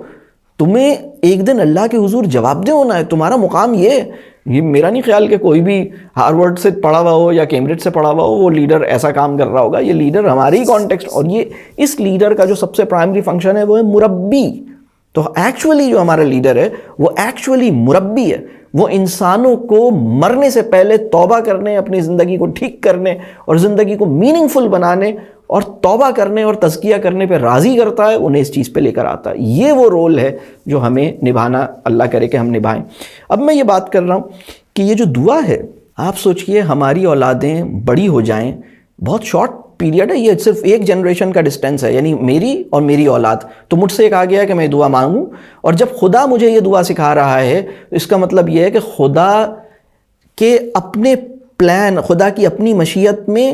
[SPEAKER 1] تمہیں ایک دن اللہ کے حضور جواب دہ ہونا ہے. تمہارا مقام یہ میرا نہیں خیال کہ کوئی بھی ہارورڈ سے پڑھا ہوا ہو یا کیمبرج سے پڑھا ہوا ہو وہ لیڈر ایسا کام کر رہا ہوگا. یہ لیڈر ہماری ہی کانٹیکسٹ, اور یہ اس لیڈر کا جو سب سے پرائمری فنکشن ہے وہ ہے مربی. تو ایکچولی جو ہمارا لیڈر ہے وہ ایکچولی مربی ہے. وہ انسانوں کو مرنے سے پہلے توبہ کرنے, اپنی زندگی کو ٹھیک کرنے اور زندگی کو میننگ فل بنانے اور توبہ کرنے اور تزکیہ کرنے پہ راضی کرتا ہے, انہیں اس چیز پہ لے کر آتا ہے. یہ وہ رول ہے جو ہمیں نبھانا, اللہ کرے کہ ہم نبھائیں. اب میں یہ بات کر رہا ہوں کہ یہ جو دعا ہے, آپ سوچئے ہماری اولادیں بڑی ہو جائیں, بہت شارٹ پیریڈ ہے, یہ صرف ایک جنریشن کا ڈسٹینس ہے, یعنی میری اور میری اولاد. تو مجھ سے ایک آ گیا ہے کہ میں دعا مانگوں, اور جب خدا مجھے یہ دعا سکھا رہا ہے اس کا مطلب یہ ہے کہ خدا کے اپنے پلان, خدا کی اپنی مشیت میں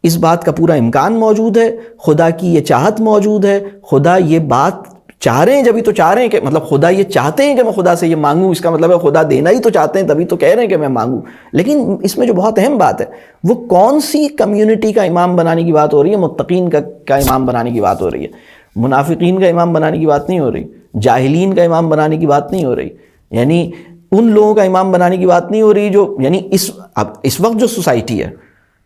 [SPEAKER 1] اس بات کا پورا امکان موجود ہے, خدا کی یہ چاہت موجود ہے, خدا یہ بات چاہ رہے ہیں, جبھی تو چاہ رہے ہیں کہ مطلب خدا یہ چاہتے ہیں کہ میں خدا سے یہ مانگوں, اس کا مطلب ہے خدا دینا ہی تو چاہتے ہیں, تبھی تو کہہ رہے ہیں کہ میں مانگوں. لیکن اس میں جو بہت اہم بات ہے وہ کون سی کمیونٹی کا امام بنانے کی بات ہو رہی ہے؟ متقین کا امام بنانے کی بات ہو رہی ہے, منافقین کا امام بنانے کی بات نہیں ہو رہی, جاہلین کا امام بنانے کی بات نہیں ہو رہی, یعنی ان لوگوں کا امام بنانے کی بات نہیں ہو رہی جو, یعنی اس وقت جو سوسائٹی ہے,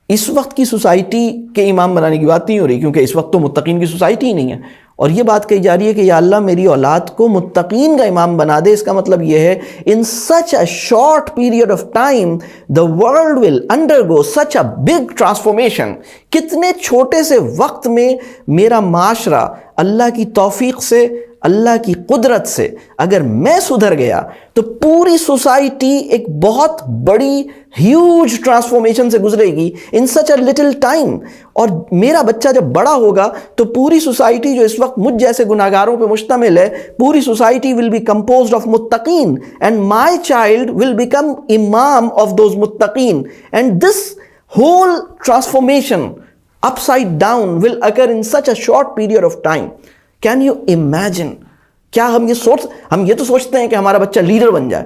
[SPEAKER 1] اس وقت کی سوسائٹی کے امام بنانے کی بات نہیں ہو رہی, کیونکہ اس وقت تو متقین کی سوسائٹی ہی نہیں ہے. اور یہ بات کہی جا رہی ہے کہ یا اللہ میری اولاد کو متقین کا امام بنا دے. اس کا مطلب یہ ہے in such a short period of time the world will undergo such a big transformation. کتنے چھوٹے سے وقت میں میرا معاشرہ اللہ کی توفیق سے, اللہ کی قدرت سے اگر میں سدھر گیا تو پوری سوسائٹی ایک بہت بڑی ہیوج ٹرانسفارمیشن سے گزرے گی ان سچ اے لٹل ٹائم. اور میرا بچہ جب بڑا ہوگا تو پوری سوسائٹی جو اس وقت مجھ جیسے گناہگاروں پہ مشتمل ہے, پوری society will be composed of متقین, and my child will become امام آف دوز متقین, and this whole transformation upside down will occur in such a short period of time. Can you imagine? کیا ہم یہ تو سوچتے ہیں کہ ہمارا بچہ لیڈر بن جائے,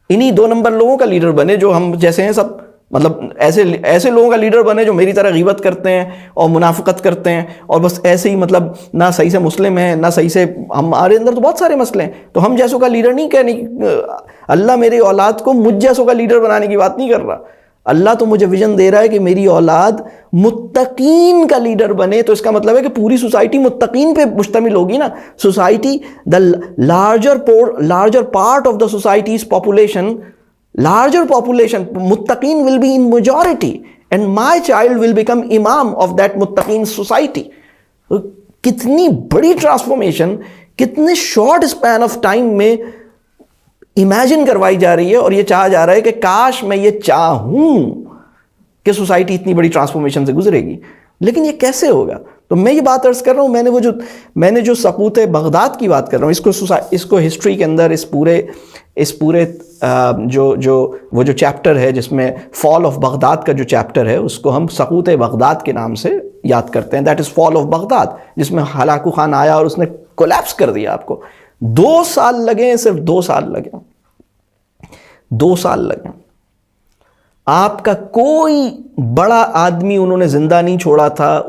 [SPEAKER 1] انہی 2 نمبر لوگوں کا لیڈر بنے جو ہم جیسے ہیں سب, مطلب ایسے لوگوں کا لیڈر بنے جو میری طرح غیبت کرتے ہیں اور منافقت کرتے ہیں اور بس ایسے ہی مطلب نہ صحیح سے مسلم ہیں نہ صحیح سے, ہمارے اندر تو بہت سارے مسئلے ہیں. تو ہم جیسوں کا لیڈر نہیں کہنے, اللہ میری اولاد کو مجھ جیسوں کا لیڈر بنانے کی بات نہیں کر رہا. اللہ تو مجھے ویژن دے رہا ہے کہ میری اولاد متقین کا لیڈر بنے، تو اس کا مطلب ہے کہ پوری سوسائٹی متقین پہ مشتمل ہوگی نا. Society, the larger part of the society's population, متقین will be in majority and my child will become امام آف دیٹ متقین سوسائٹی. کتنی بڑی ٹرانسفارمیشن کتنے شارٹ اسپین آف ٹائم میں امیجن کروائی جا رہی ہے، اور یہ چاہا جا رہا ہے کہ کاش میں یہ چاہوں کہ سوسائٹی اتنی بڑی ٹرانسفارمیشن سے گزرے گی. لیکن یہ کیسے ہوگا؟ تو میں یہ بات عرض کر رہا ہوں، میں نے جو سقوط بغداد کی بات کر رہا ہوں، اس کو ہسٹری کے اندر اس پورے وہ جو چیپٹر ہے جس میں فال آف بغداد کا جو چیپٹر ہے، اس کو ہم سقوط بغداد کے نام سے یاد کرتے ہیں. That is fall of Baghdad, جس میں ہلاکو خان آیا اور اس نے کولیپس کر دیا. آپ کو 2 سال لگے، صرف 2 سال لگے، 2 سال لگے. آپ کا کوئی بڑا آدمی انہوں نے زندہ نہیں چھوڑا تھا.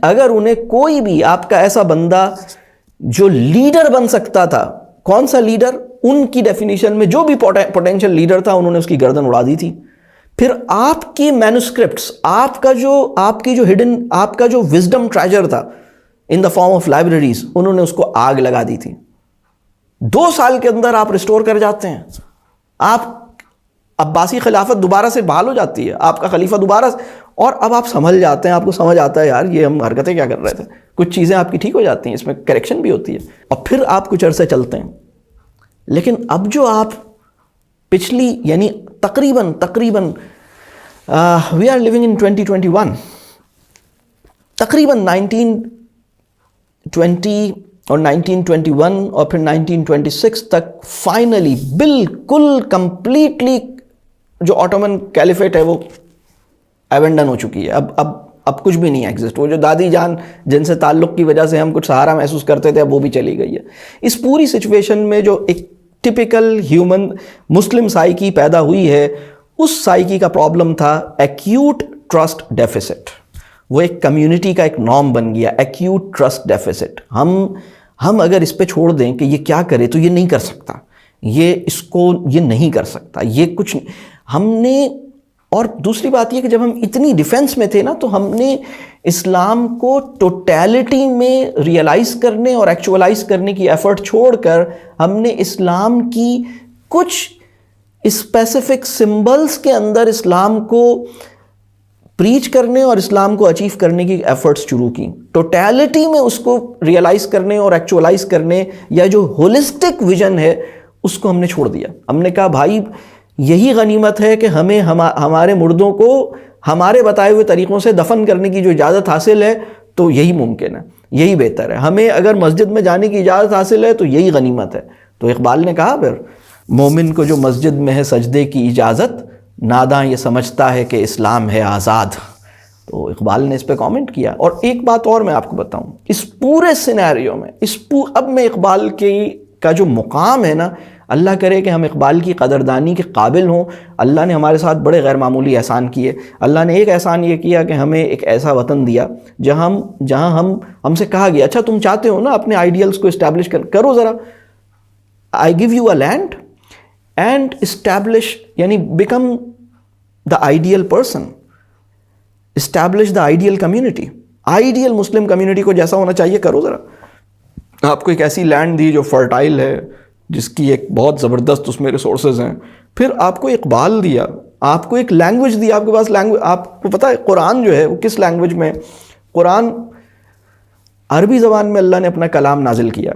[SPEAKER 1] اگر انہیں کوئی بھی آپ کا ایسا بندہ جو لیڈر بن سکتا تھا، کون سا لیڈر؟ ان کی ڈیفینیشن میں جو بھی پوٹینشیل لیڈر تھا، انہوں نے اس کی گردن اڑا دی تھی. پھر آپ کی مینوسکرپٹس، آپ کا جو وزڈم ٹریجر تھا ان دا فارم آف لائبریریز، انہوں نے اس کو آگ لگا دی تھی. 2 سال کے اندر آپ ریسٹور کر جاتے ہیں. آپ عباسی خلافت دوبارہ سے بحال ہو جاتی ہے، آپ کا خلیفہ دوبارہ سے، اور اب آپ سنبھل جاتے ہیں. آپ کو سمجھ آتا ہے یار یہ ہم حرکتیں کیا کر رہے تھے. کچھ چیزیں آپ کی ٹھیک ہو جاتی ہیں، اس میں کریکشن بھی ہوتی ہے، اور پھر آپ کچھ عرصے چلتے ہیں. لیکن اب جو آپ پچھلی یعنی تقریباً وی آر لیونگ ان 2021، تقریباً 1920 اور 1921 اور پھر 1926 تک فائنلی بالکل کمپلیٹلی جو آٹومن کیلیفیٹ ہے وہ ایبنڈن ہو چکی ہے. اب کچھ بھی نہیں ایگزسٹ. وہ جو دادی جان جن سے تعلق کی وجہ سے ہم کچھ سہارا محسوس کرتے تھے، اب وہ بھی چلی گئی ہے. اس پوری سچویشن میں جو ایک ٹپیکل ہیومن مسلم سائیکی پیدا ہوئی ہے، اس سائیکی کا پرابلم تھا ایکیوٹ ٹرسٹ ڈیفیسٹ. وہ ایک کمیونٹی کا ایک نارم بن گیا، ایکیوٹ ٹرسٹ ڈیفیسٹ. ہم اگر اس پہ چھوڑ دیں کہ یہ کیا کرے تو یہ نہیں کر سکتا، یہ نہیں کر سکتا، یہ کچھ ہم نے. اور دوسری بات یہ کہ جب ہم اتنی ڈیفنس میں تھے نا، تو ہم نے اسلام کو ٹوٹیلٹی میں ریئلائز کرنے اور ایکچولائز کرنے کی ایفرٹ چھوڑ کر ہم نے اسلام کی کچھ اسپیسیفک سمبلز کے اندر اسلام کو پریچ کرنے اور اسلام کو اچیو کرنے کی ایفرٹس شروع کی. ٹوٹیلٹی میں اس کو ریئلائز کرنے اور ایکچولائز کرنے، یا جو ہولسٹک ویژن ہے، اس کو ہم نے چھوڑ دیا. ہم نے کہا بھائی یہی غنیمت ہے کہ ہمیں ہمارے مردوں کو ہمارے بتائے ہوئے طریقوں سے دفن کرنے کی جو اجازت حاصل ہے تو یہی ممکن ہے، یہی بہتر ہے. ہمیں اگر مسجد میں جانے کی اجازت حاصل ہے تو یہی غنیمت ہے. تو اقبال نے کہا پھر مومن کو جو مسجد میں ہے سجدے کی اجازت، ناداں یہ سمجھتا ہے کہ اسلام ہے آزاد. تو اقبال نے اس پہ کامنٹ کیا. اور ایک بات اور میں آپ کو بتاؤں، اس پورے سینیریو میں اب میں اقبال کا جو مقام ہے نا، اللہ کرے کہ ہم اقبال کی قدردانی کے قابل ہوں. اللہ نے ہمارے ساتھ بڑے غیر معمولی احسان کیے. اللہ نے ایک احسان یہ کیا کہ ہمیں ایک ایسا وطن دیا جہاں ہم سے کہا گیا اچھا تم چاہتے ہو نا اپنے آئیڈیلز کو اسٹیبلش کرو ذرا، I give you a land and establish, یعنی become the ideal person, establish the ideal community. Ideal Muslim community کو جیسا ہونا چاہیے کرو ذرا. آپ کو ایک ایسی لینڈ دی جو فرٹائل ہے، جس کی ایک بہت زبردست اس میں ریسورسز ہیں. پھر آپ کو اقبال دیا، آپ کو ایک لینگویج دی. آپ کے پاس لینگویج، آپ کو پتہ ہے قرآن جو ہے وہ کس لینگویج میں؟ قرآن عربی زبان میں اللہ نے اپنا کلام نازل کیا.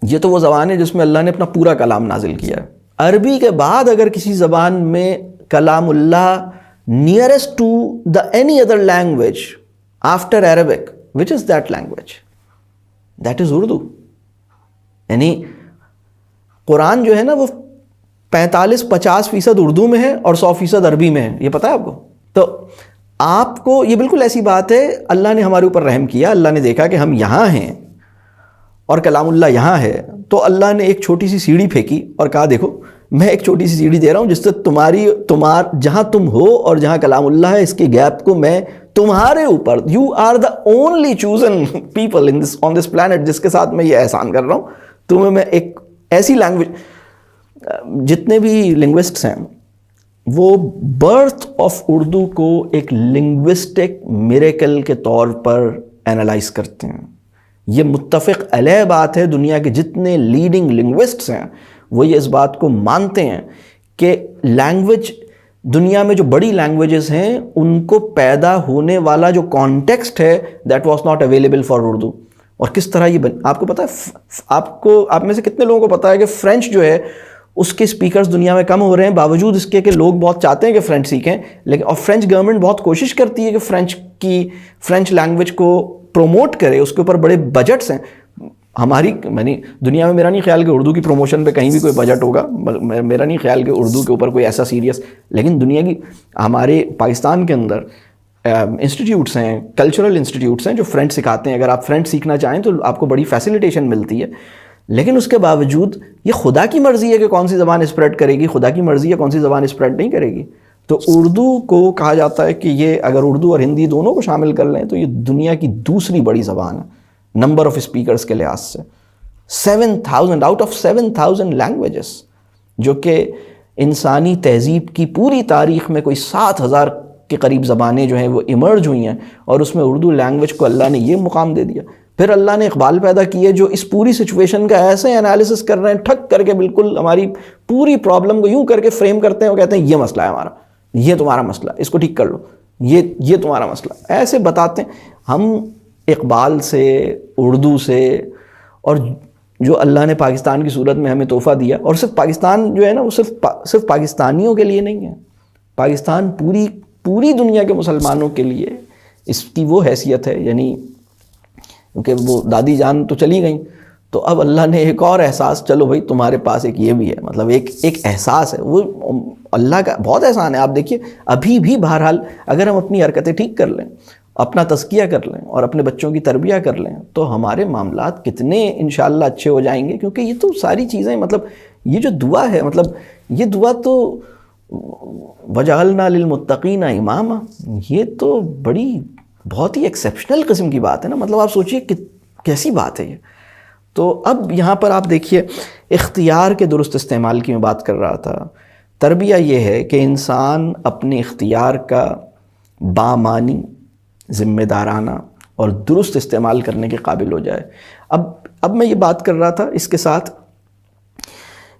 [SPEAKER 1] یہ تو وہ زبان ہے جس میں اللہ نے اپنا پورا کلام نازل کیا. عربی کے بعد اگر کسی زبان میں کلام اللہ nearest to the any other language after Arabic, which is that language? That is Urdu. یعنی قرآن جو ہے نا وہ 45-50% اردو میں ہے اور 100% عربی میں ہے. یہ پتہ ہے آپ کو؟ تو آپ کو یہ بالکل ایسی بات ہے، اللہ نے ہمارے اوپر رحم کیا. اللہ نے دیکھا کہ ہم یہاں ہیں اور کلام اللہ یہاں ہے، تو اللہ نے ایک چھوٹی سی سیڑھی پھینکی اور کہا دیکھو میں ایک چھوٹی سی سیڑھی دے رہا ہوں جس سے جہاں تم ہو اور جہاں کلام اللہ ہے، اس کے گیپ کو میں تمہارے اوپر، you are the only chosen people on this planet, جس کے ساتھ میں یہ احسان کر رہا ہوں. تمہیں میں ایک ایسی لینگویج، جتنے بھی لنگوسٹس ہیں وہ برتھ آف اردو کو ایک لنگوسٹک میریکل کے طور پر اینالائز کرتے ہیں. یہ متفق علیہ بات ہے, دنیا کے جتنے لیڈنگ لنگوسٹس ہیں وہ یہ اس بات کو مانتے ہیں کہ لینگویج, دنیا میں جو بڑی لینگویجز ہیں ان کو پیدا ہونے والا جو کانٹیکسٹ ہے that was not available for Urdu. اور کس طرح یہ آپ کو پتہ ہے, آپ میں سے کتنے لوگوں کو پتہ ہے کہ فرینچ جو ہے اس کے اسپیکرز دنیا میں کم ہو رہے ہیں, باوجود اس کے کہ لوگ بہت چاہتے ہیں کہ فرینچ سیکھیں, لیکن اور فرینچ گورنمنٹ بہت کوشش کرتی ہے کہ فرینچ لینگویج کو پروموٹ کرے, اس کے اوپر بڑے بجٹس ہیں. دنیا میں میرا نہیں خیال کہ اردو کی پروموشن پہ کہیں بھی کوئی بجٹ ہوگا, میرا نہیں خیال کہ اردو کے اوپر کوئی ایسا سیریس, لیکن دنیا کی ہمارے پاکستان کے اندر انسٹیٹیوٹس ہیں, کلچرل انسٹیٹیوٹس ہیں جو فرینچ سکھاتے ہیں. اگر آپ فرینچ سیکھنا چاہیں تو آپ کو بڑی فیسیلیٹیشن ملتی ہے, لیکن اس کے باوجود یہ خدا کی مرضی ہے کہ کون سی زبان اسپریڈ کرے گی, خدا کی مرضی ہے کون سی زبان اسپریڈ نہیں کرے گی. تو اردو کو کہا جاتا ہے کہ یہ اگر اردو اور ہندی دونوں کو شامل کر لیں تو یہ دنیا کی دوسری بڑی زبان ہے نمبر آف اسپیکرز کے لحاظ سے. 7,000 آؤٹ آف 7,000 لینگویجز, جو کہ انسانی تہذیب کی پوری تاریخ میں کوئی 7,000 کے قریب زبانیں جو ہیں وہ ایمرج ہوئی ہیں, اور اس میں اردو لینگویج کو اللہ نے یہ مقام دے دیا. پھر اللہ نے اقبال پیدا کیے جو اس پوری سچویشن کا ایسے انالیسس کر رہے ہیں, ٹھک کر کے بالکل ہماری پوری پرابلم کو یوں کر کے فریم کرتے ہیں, وہ کہتے ہیں یہ مسئلہ ہے ہمارا, یہ تمہارا مسئلہ, اس کو ٹھیک کر لو, یہ تمہارا مسئلہ, ایسے بتاتے ہیں. ہم اقبال سے, اردو سے, اور جو اللہ نے پاکستان کی صورت میں ہمیں تحفہ دیا, اور صرف پاکستان جو ہے نا وہ صرف پاکستانیوں کے لیے نہیں ہے, پاکستان پوری دنیا کے مسلمانوں کے لیے اس کی وہ حیثیت ہے. یعنی کیونکہ وہ دادی جان تو چلی گئیں, تو اب اللہ نے ایک اور احساس, چلو بھائی تمہارے پاس ایک یہ بھی ہے, مطلب ایک احساس ہے. وہ اللہ کا بہت احسان ہے. آپ دیکھیے ابھی بھی بہرحال اگر ہم اپنی حرکتیں ٹھیک کر لیں, اپنا تزکیہ کر لیں اور اپنے بچوں کی تربیہ کر لیں, تو ہمارے معاملات کتنے انشاءاللہ اچھے ہو جائیں گے. کیونکہ یہ تو ساری چیزیں, مطلب یہ جو دعا ہے, مطلب یہ دعا تو وَجَعَلْنَا لِلْمُتَّقِينَ إِمَامًا, یہ تو بہت ہی ایکسیپشنل قسم کی بات ہے نا. مطلب آپ سوچئے کہ کیسی بات ہے یہ. تو اب یہاں پر آپ دیکھیے اختیار کے درست استعمال کی میں بات کر رہا تھا. تربیہ یہ ہے کہ انسان اپنے اختیار کا بامانی, ذمہ دارانہ اور درست استعمال کرنے کے قابل ہو جائے. اب میں یہ بات کر رہا تھا اس کے ساتھ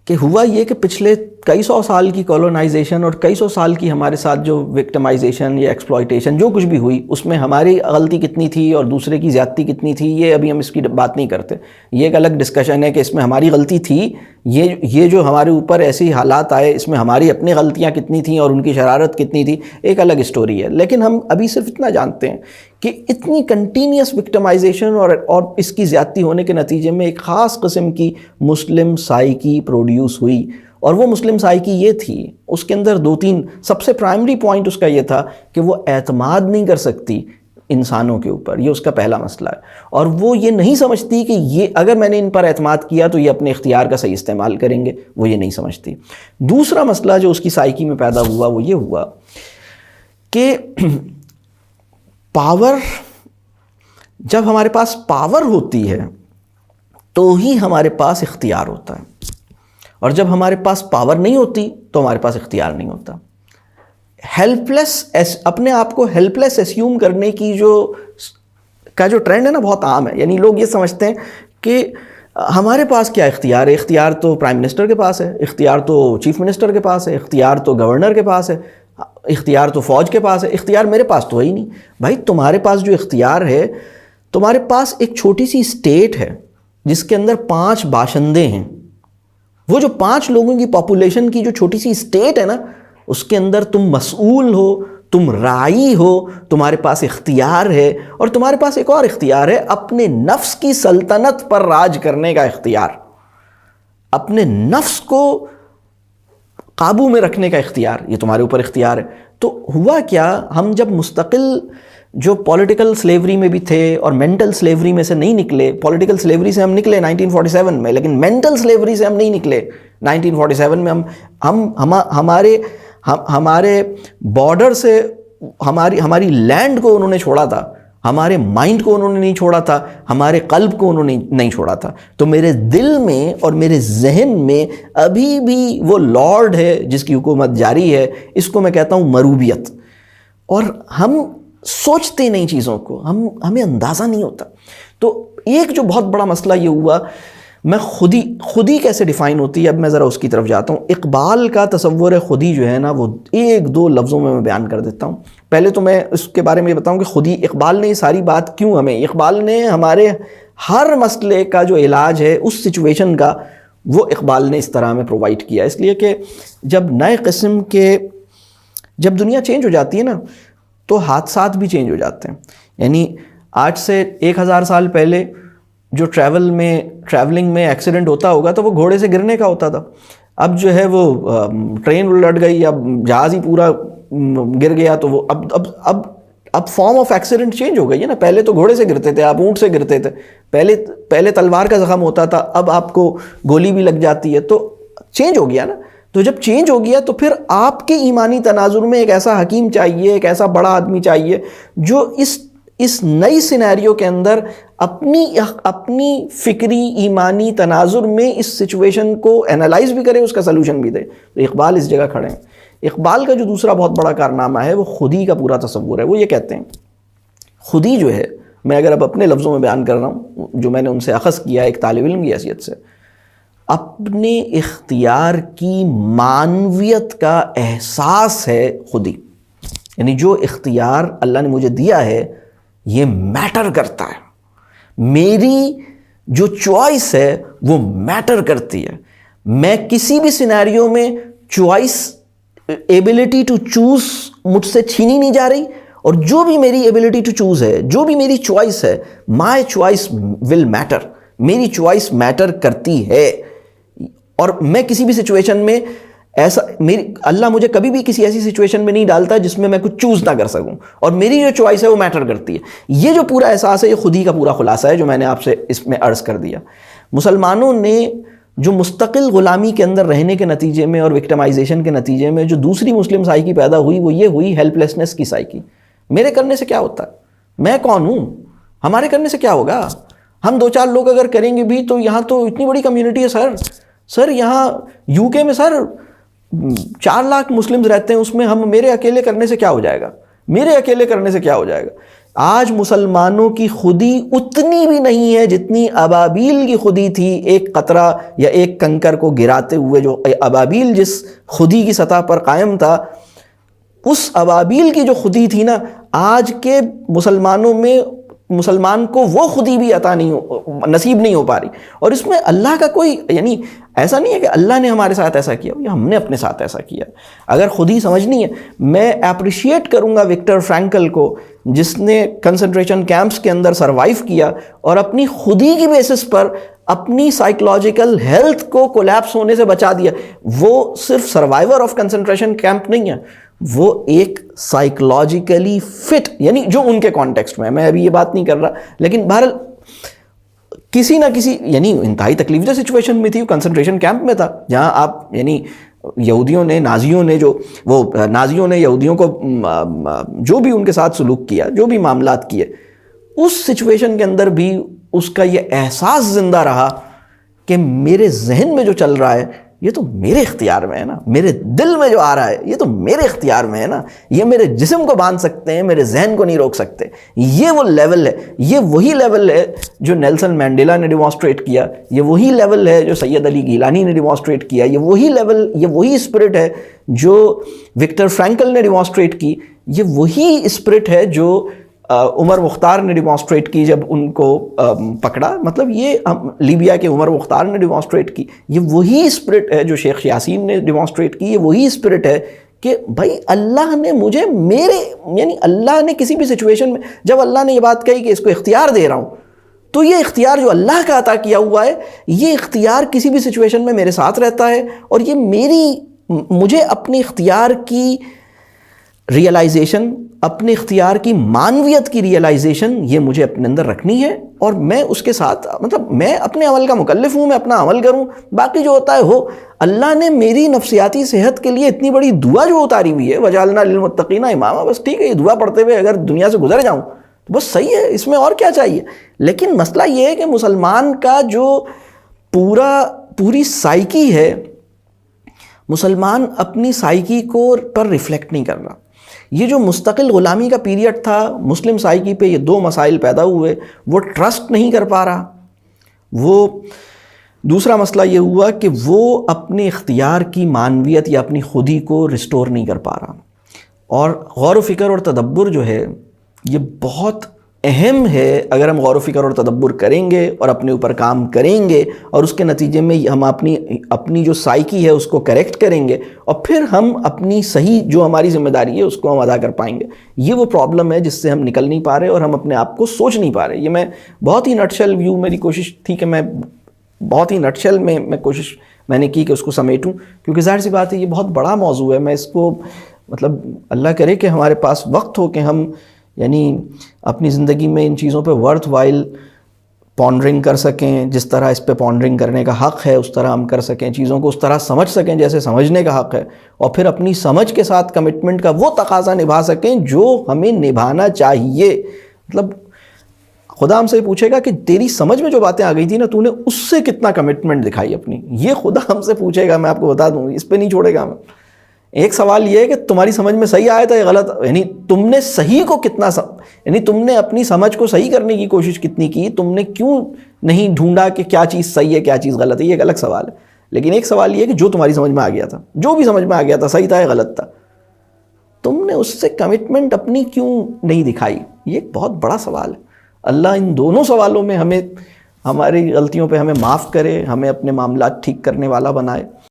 [SPEAKER 1] کہ ہوا یہ کہ پچھلے کئی سو سال کی کولونائزیشن اور کئی سو سال کی ہمارے ساتھ جو وکٹمائزیشن یا ایکسپلائٹیشن جو کچھ بھی ہوئی, اس میں ہماری غلطی کتنی تھی اور دوسرے کی زیادتی کتنی تھی, یہ ابھی ہم اس کی بات نہیں کرتے. یہ ایک الگ ڈسکشن ہے کہ اس میں ہماری غلطی تھی, یہ جو ہمارے اوپر ایسی حالات آئے اس میں ہماری اپنی غلطیاں کتنی تھیں اور ان کی شرارت کتنی تھی, ایک الگ اسٹوری ہے. لیکن ہم ابھی صرف اتنا جانتے ہیں کہ اتنی کنٹینیوس وکٹمائزیشن اور اس کی زیادتی ہونے کے نتیجے میں ایک خاص قسم کی مسلم سائیکی پروڈیوس ہوئی. اور وہ مسلم سائیکی یہ تھی, اس کے اندر 2-3 سب سے پرائمری پوائنٹ اس کا یہ تھا کہ وہ اعتماد نہیں کر سکتی انسانوں کے اوپر, یہ اس کا پہلا مسئلہ ہے. اور وہ یہ نہیں سمجھتی کہ یہ اگر میں نے ان پر اعتماد کیا تو یہ اپنے اختیار کا صحیح استعمال کریں گے, وہ یہ نہیں سمجھتی. دوسرا مسئلہ جو اس کی سائیکی میں پیدا ہوا وہ یہ ہوا کہ پاور, جب ہمارے پاس پاور ہوتی ہے تو ہی ہمارے پاس اختیار ہوتا ہے, اور جب ہمارے پاس پاور نہیں ہوتی تو ہمارے پاس اختیار نہیں ہوتا. اپنے آپ کو ہیلپ لیس اسیوم کرنے کی جو ٹرینڈ ہے نا, بہت عام ہے. یعنی لوگ یہ سمجھتے ہیں کہ ہمارے پاس کیا اختیار ہے, اختیار تو پرائم منسٹر کے پاس ہے, اختیار تو چیف منسٹر کے پاس ہے, اختیار تو گورنر کے پاس ہے, اختیار تو فوج کے پاس ہے, اختیار میرے پاس تو ہے ہی نہیں. بھائی تمہارے پاس جو اختیار ہے, تمہارے پاس ایک چھوٹی سی اسٹیٹ ہے جس کے اندر 5 باشندے ہیں. وہ جو 5 لوگوں کی پاپولیشن کی جو چھوٹی سی اسٹیٹ ہے نا, اس کے اندر تم مسئول ہو, تم رائی ہو, تمہارے پاس اختیار ہے, اور تمہارے پاس ایک اور اختیار ہے, اپنے نفس کی سلطنت پر راج کرنے کا اختیار, اپنے نفس کو قابو میں رکھنے کا اختیار, یہ تمہارے اوپر اختیار ہے. تو ہوا کیا, ہم جب مستقل جو پولیٹیکل سلیوری میں بھی تھے اور مینٹل سلیوری میں سے نہیں نکلے, پولیٹیکل سلیوری سے ہم نکلے 1947 میں, لیکن مینٹل سلیوری سے ہم نہیں نکلے. 1947 میں ہمارے بارڈر سے ہماری لینڈ کو انہوں نے چھوڑا تھا, ہمارے مائنڈ کو انہوں نے نہیں چھوڑا تھا، ہمارے قلب کو انہوں نے نہیں چھوڑا تھا. تو میرے دل میں اور میرے ذہن میں ابھی بھی وہ لارڈ ہے جس کی حکومت جاری ہے. اس کو میں کہتا ہوں مروبیت. اور ہم سوچتے نہیں چیزوں کو، ہمیں اندازہ نہیں ہوتا. تو ایک جو بہت بڑا مسئلہ یہ ہوا، میں خودی کیسے ڈیفائن ہوتی ہے، اب میں ذرا اس کی طرف جاتا ہوں. اقبال کا تصور خودی جو ہے نا، وہ ایک دو لفظوں میں بیان کر دیتا ہوں. پہلے تو میں اس کے بارے میں یہ بتاؤں کہ خودی، اقبال نے یہ ساری بات کیوں اقبال نے ہمارے ہر مسئلے کا جو علاج ہے اس سچویشن کا، وہ اقبال نے اس طرح میں پرووائڈ کیا. اس لیے کہ جب دنیا چینج ہو جاتی ہے نا، تو حادثات بھی چینج ہو جاتے ہیں. یعنی آج سے 1000 سال پہلے جو ٹریولنگ میں ایکسیڈنٹ ہوتا ہوگا تو وہ گھوڑے سے گرنے کا ہوتا تھا. اب جو ہے وہ ٹرین الٹ گئی، اب جہاز ہی پورا گر گیا، تو وہ اب فارم آف ایکسیڈنٹ چینج ہو گئی ہے نا. پہلے تو گھوڑے سے گرتے تھے، آپ اونٹ سے گرتے تھے. پہلے تلوار کا زخم ہوتا تھا، اب آپ کو گولی بھی لگ جاتی ہے. تو چینج ہو گیا نا. تو جب چینج ہو گیا تو پھر آپ کے ایمانی تناظر میں ایک ایسا حکیم چاہیے، ایک ایسا بڑا آدمی چاہیے جو اس نئی سینیریو کے اندر اپنی فکری ایمانی تناظر میں اس سچویشن کو انالائز بھی کرے، اس کا سلوشن بھی دے. تو اقبال اس جگہ کھڑے ہیں. اقبال کا جو دوسرا بہت بڑا کارنامہ ہے وہ خودی کا پورا تصور ہے. وہ یہ کہتے ہیں خودی جو ہے، میں اگر اب اپنے لفظوں میں بیان کر رہا ہوں جو میں نے ان سے اخذ کیا ایک طالب علم کی حیثیت سے، اپنے اختیار کی معنویت کا احساس ہے خودی. یعنی جو اختیار اللہ نے مجھے دیا ہے یہ میٹر کرتا ہے، میری جو چوائس ہے وہ میٹر کرتی ہے. میں کسی بھی سینیریو میں چوائس، ایبلٹی ٹو چوز مجھ سے چھینی نہیں جا رہی. اور جو بھی میری ایبلٹی ٹو چوز ہے، جو بھی میری چوائس ہے، مائی چوائس ول میٹر. میری چوائس میٹر کرتی ہے. اور میں کسی بھی سچویشن میں اللہ مجھے کبھی بھی کسی ایسی سچویشن میں نہیں ڈالتا جس میں میں کچھ چوز نہ کر سکوں، اور میری جو چوائس ہے وہ میٹر کرتی ہے. یہ جو پورا احساس ہے یہ خودی کا پورا خلاصہ ہے جو میں نے آپ سے اس میں عرض کر دیا. مسلمانوں نے جو مستقل غلامی کے اندر رہنے کے نتیجے میں اور وکٹمائزیشن کے نتیجے میں جو دوسری مسلم سائیکی پیدا ہوئی، وہ یہ ہوئی ہیلپلیسنس کی سائیکی. میرے کرنے سے کیا ہوتا ہے، میں کون ہوں، ہمارے کرنے سے کیا ہوگا. ہم 2-4 لوگ اگر کریں گے بھی تو یہاں تو اتنی بڑی کمیونٹی ہے سر یہاں یو کے میں 4 لاکھ مسلمز رہتے ہیں، اس میں میرے اکیلے کرنے سے کیا ہو جائے گا، میرے اکیلے کرنے سے کیا ہو جائے گا. آج مسلمانوں کی خودی اتنی بھی نہیں ہے جتنی ابابیل کی خودی تھی. ایک قطرہ یا ایک کنکر کو گراتے ہوئے جو ابابیل جس خودی کی سطح پر قائم تھا، اس ابابیل کی جو خودی تھی نا، آج کے مسلمانوں میں مسلمان کو وہ خودی بھی نصیب نہیں ہو پا رہی. اور اس میں اللہ کا کوئی، یعنی ایسا نہیں ہے کہ اللہ نے ہمارے ساتھ ایسا کیا یا ہم نے اپنے ساتھ ایسا کیا. اگر خودی سمجھنی ہے، میں اپریشیٹ کروں گا وکٹر فرینکل کو جس نے کنسنٹریشن کیمپس کے اندر سروائیو کیا اور اپنی خودی کی بیسس پر اپنی سائیکولوجیکل ہیلتھ کو کولیپس ہونے سے بچا دیا. وہ صرف سروائیور آف کنسنٹریشن کیمپ نہیں ہے، وہ ایک سائیکولوجیکلی فٹ، یعنی جو ان کے کانٹیکسٹ میں، میں ابھی یہ بات نہیں کر رہا، لیکن بہرحال کسی نہ کسی، یعنی انتہائی تکلیف دہ سچویشن میں تھی، وہ کنسنٹریشن کیمپ میں تھا جہاں آپ، یعنی نازیوں نے یہودیوں کو جو بھی ان کے ساتھ سلوک کیا، جو بھی معاملات کیے، اس سچویشن کے اندر بھی اس کا یہ احساس زندہ رہا کہ میرے ذہن میں جو چل رہا ہے یہ تو میرے اختیار میں ہے نا، میرے دل میں جو آ رہا ہے یہ تو میرے اختیار میں ہے نا. یہ میرے جسم کو باندھ سکتے ہیں، میرے ذہن کو نہیں روک سکتے. یہ وہ لیول ہے، یہ وہی لیول ہے جو نیلسن مینڈیلا نے ڈیمانسٹریٹ کیا، یہ وہی لیول ہے جو سید علی گیلانی نے ڈیمانسٹریٹ کیا، یہ وہی لیول، یہ وہی اسپرٹ ہے جو وکٹر فرینکل نے ڈیمانسٹریٹ کی، یہ وہی اسپرٹ ہے جو عمر مختار نے ڈیمانسٹریٹ کی جب ان کو پکڑا. مطلب یہ لیبیا کے عمر مختار نے ڈیمانسٹریٹ کی. یہ وہی اسپرٹ ہے جو شیخ یاسین نے ڈیمانسٹریٹ کی. یہ وہی اسپرٹ ہے کہ بھائی اللہ نے مجھے یعنی اللہ نے کسی بھی سچویشن میں، جب اللہ نے یہ بات کہی کہ اس کو اختیار دے رہا ہوں، تو یہ اختیار جو اللہ کا عطا کیا ہوا ہے، یہ اختیار کسی بھی سچویشن میں میرے ساتھ رہتا ہے. اور یہ مجھے اپنے اختیار کی ریئلائزیشن، اپنے اختیار کی معنویت کی ریئلائزیشن، یہ مجھے اپنے اندر رکھنی ہے. اور میں اس کے ساتھ، مطلب میں اپنے عمل کا مکلف ہوں، میں اپنا عمل کروں، باقی جو ہوتا ہے ہو. اللہ نے میری نفسیاتی صحت کے لیے اتنی بڑی دعا جو اتاری ہوئی ہے، وَجَعَلْنَا لِلْمُتَّقِينَ إِمَامًا، بس ٹھیک ہے، یہ دعا پڑھتے ہوئے اگر دنیا سے گزر جاؤں تو بس صحیح ہے، اس میں اور کیا چاہیے. لیکن مسئلہ یہ ہے کہ مسلمان کا جو پوری سائیکی ہے، مسلمان اپنی سائیکی کو پر ریفلیکٹ نہیں کر رہا. یہ جو مستقل غلامی کا پیریڈ تھا، مسلم سائیکی پہ یہ دو مسائل پیدا ہوئے. وہ ٹرسٹ نہیں کر پا رہا. وہ دوسرا مسئلہ یہ ہوا کہ وہ اپنے اختیار کی معنویت یا اپنی خودی کو ریسٹور نہیں کر پا رہا. اور غور و فکر اور تدبر جو ہے یہ بہت اہم ہے. اگر ہم غور و فکر اور تدبر کریں گے اور اپنے اوپر کام کریں گے اور اس کے نتیجے میں ہم اپنی جو سائیکی ہے اس کو کریکٹ کریں گے، اور پھر ہم اپنی صحیح جو ہماری ذمہ داری ہے اس کو ہم ادا کر پائیں گے. یہ وہ پرابلم ہے جس سے ہم نکل نہیں پا رہے اور ہم اپنے آپ کو سوچ نہیں پا رہے. یہ میں بہت ہی نٹشل ویو، میری کوشش تھی کہ میں بہت ہی نٹشل میں کوشش میں نے کی کہ اس کو سمیٹوں، کیونکہ ظاہر سی بات ہے یہ بہت بڑا موضوع ہے. میں اس کو مطلب اللہ کرے کہ ہمارے پاس وقت ہو کہ ہم یعنی اپنی زندگی میں ان چیزوں پہ ورتھ وائل پونڈرنگ کر سکیں. جس طرح اس پہ پونڈرنگ کرنے کا حق ہے اس طرح ہم کر سکیں، چیزوں کو اس طرح سمجھ سکیں جیسے سمجھنے کا حق ہے، اور پھر اپنی سمجھ کے ساتھ کمٹمنٹ کا وہ تقاضا نبھا سکیں جو ہمیں نبھانا چاہیے. مطلب خدا ہم سے پوچھے گا کہ تیری سمجھ میں جو باتیں آ گئی تھی نا، تو نے اس سے کتنا کمٹمنٹ دکھائی اپنی. یہ خدا ہم سے پوچھے گا، میں آپ کو بتا دوں، اس پہ نہیں چھوڑے گا ہمیں. ایک سوال یہ ہے کہ تمہاری سمجھ میں صحیح آیا تھا یا غلط، یعنی تم نے صحیح کو کتنا یعنی تم نے اپنی سمجھ کو صحیح کرنے کی کوشش کتنی کی، تم نے کیوں نہیں ڈھونڈا کہ کیا چیز صحیح ہے کیا چیز غلط ہے. یہ ایک الگ سوال ہے. لیکن ایک سوال یہ ہے کہ جو تمہاری سمجھ میں آ گیا تھا، جو بھی سمجھ میں آ گیا تھا، صحیح تھا یا غلط تھا، تم نے اس سے کمٹمنٹ اپنی کیوں نہیں دکھائی. یہ ایک بہت بڑا سوال ہے. اللہ ان دونوں سوالوں میں ہمیں ہماری غلطیوں پہ ہمیں معاف کرے، ہمیں اپنے معاملات ٹھیک کرنے والا بنائے.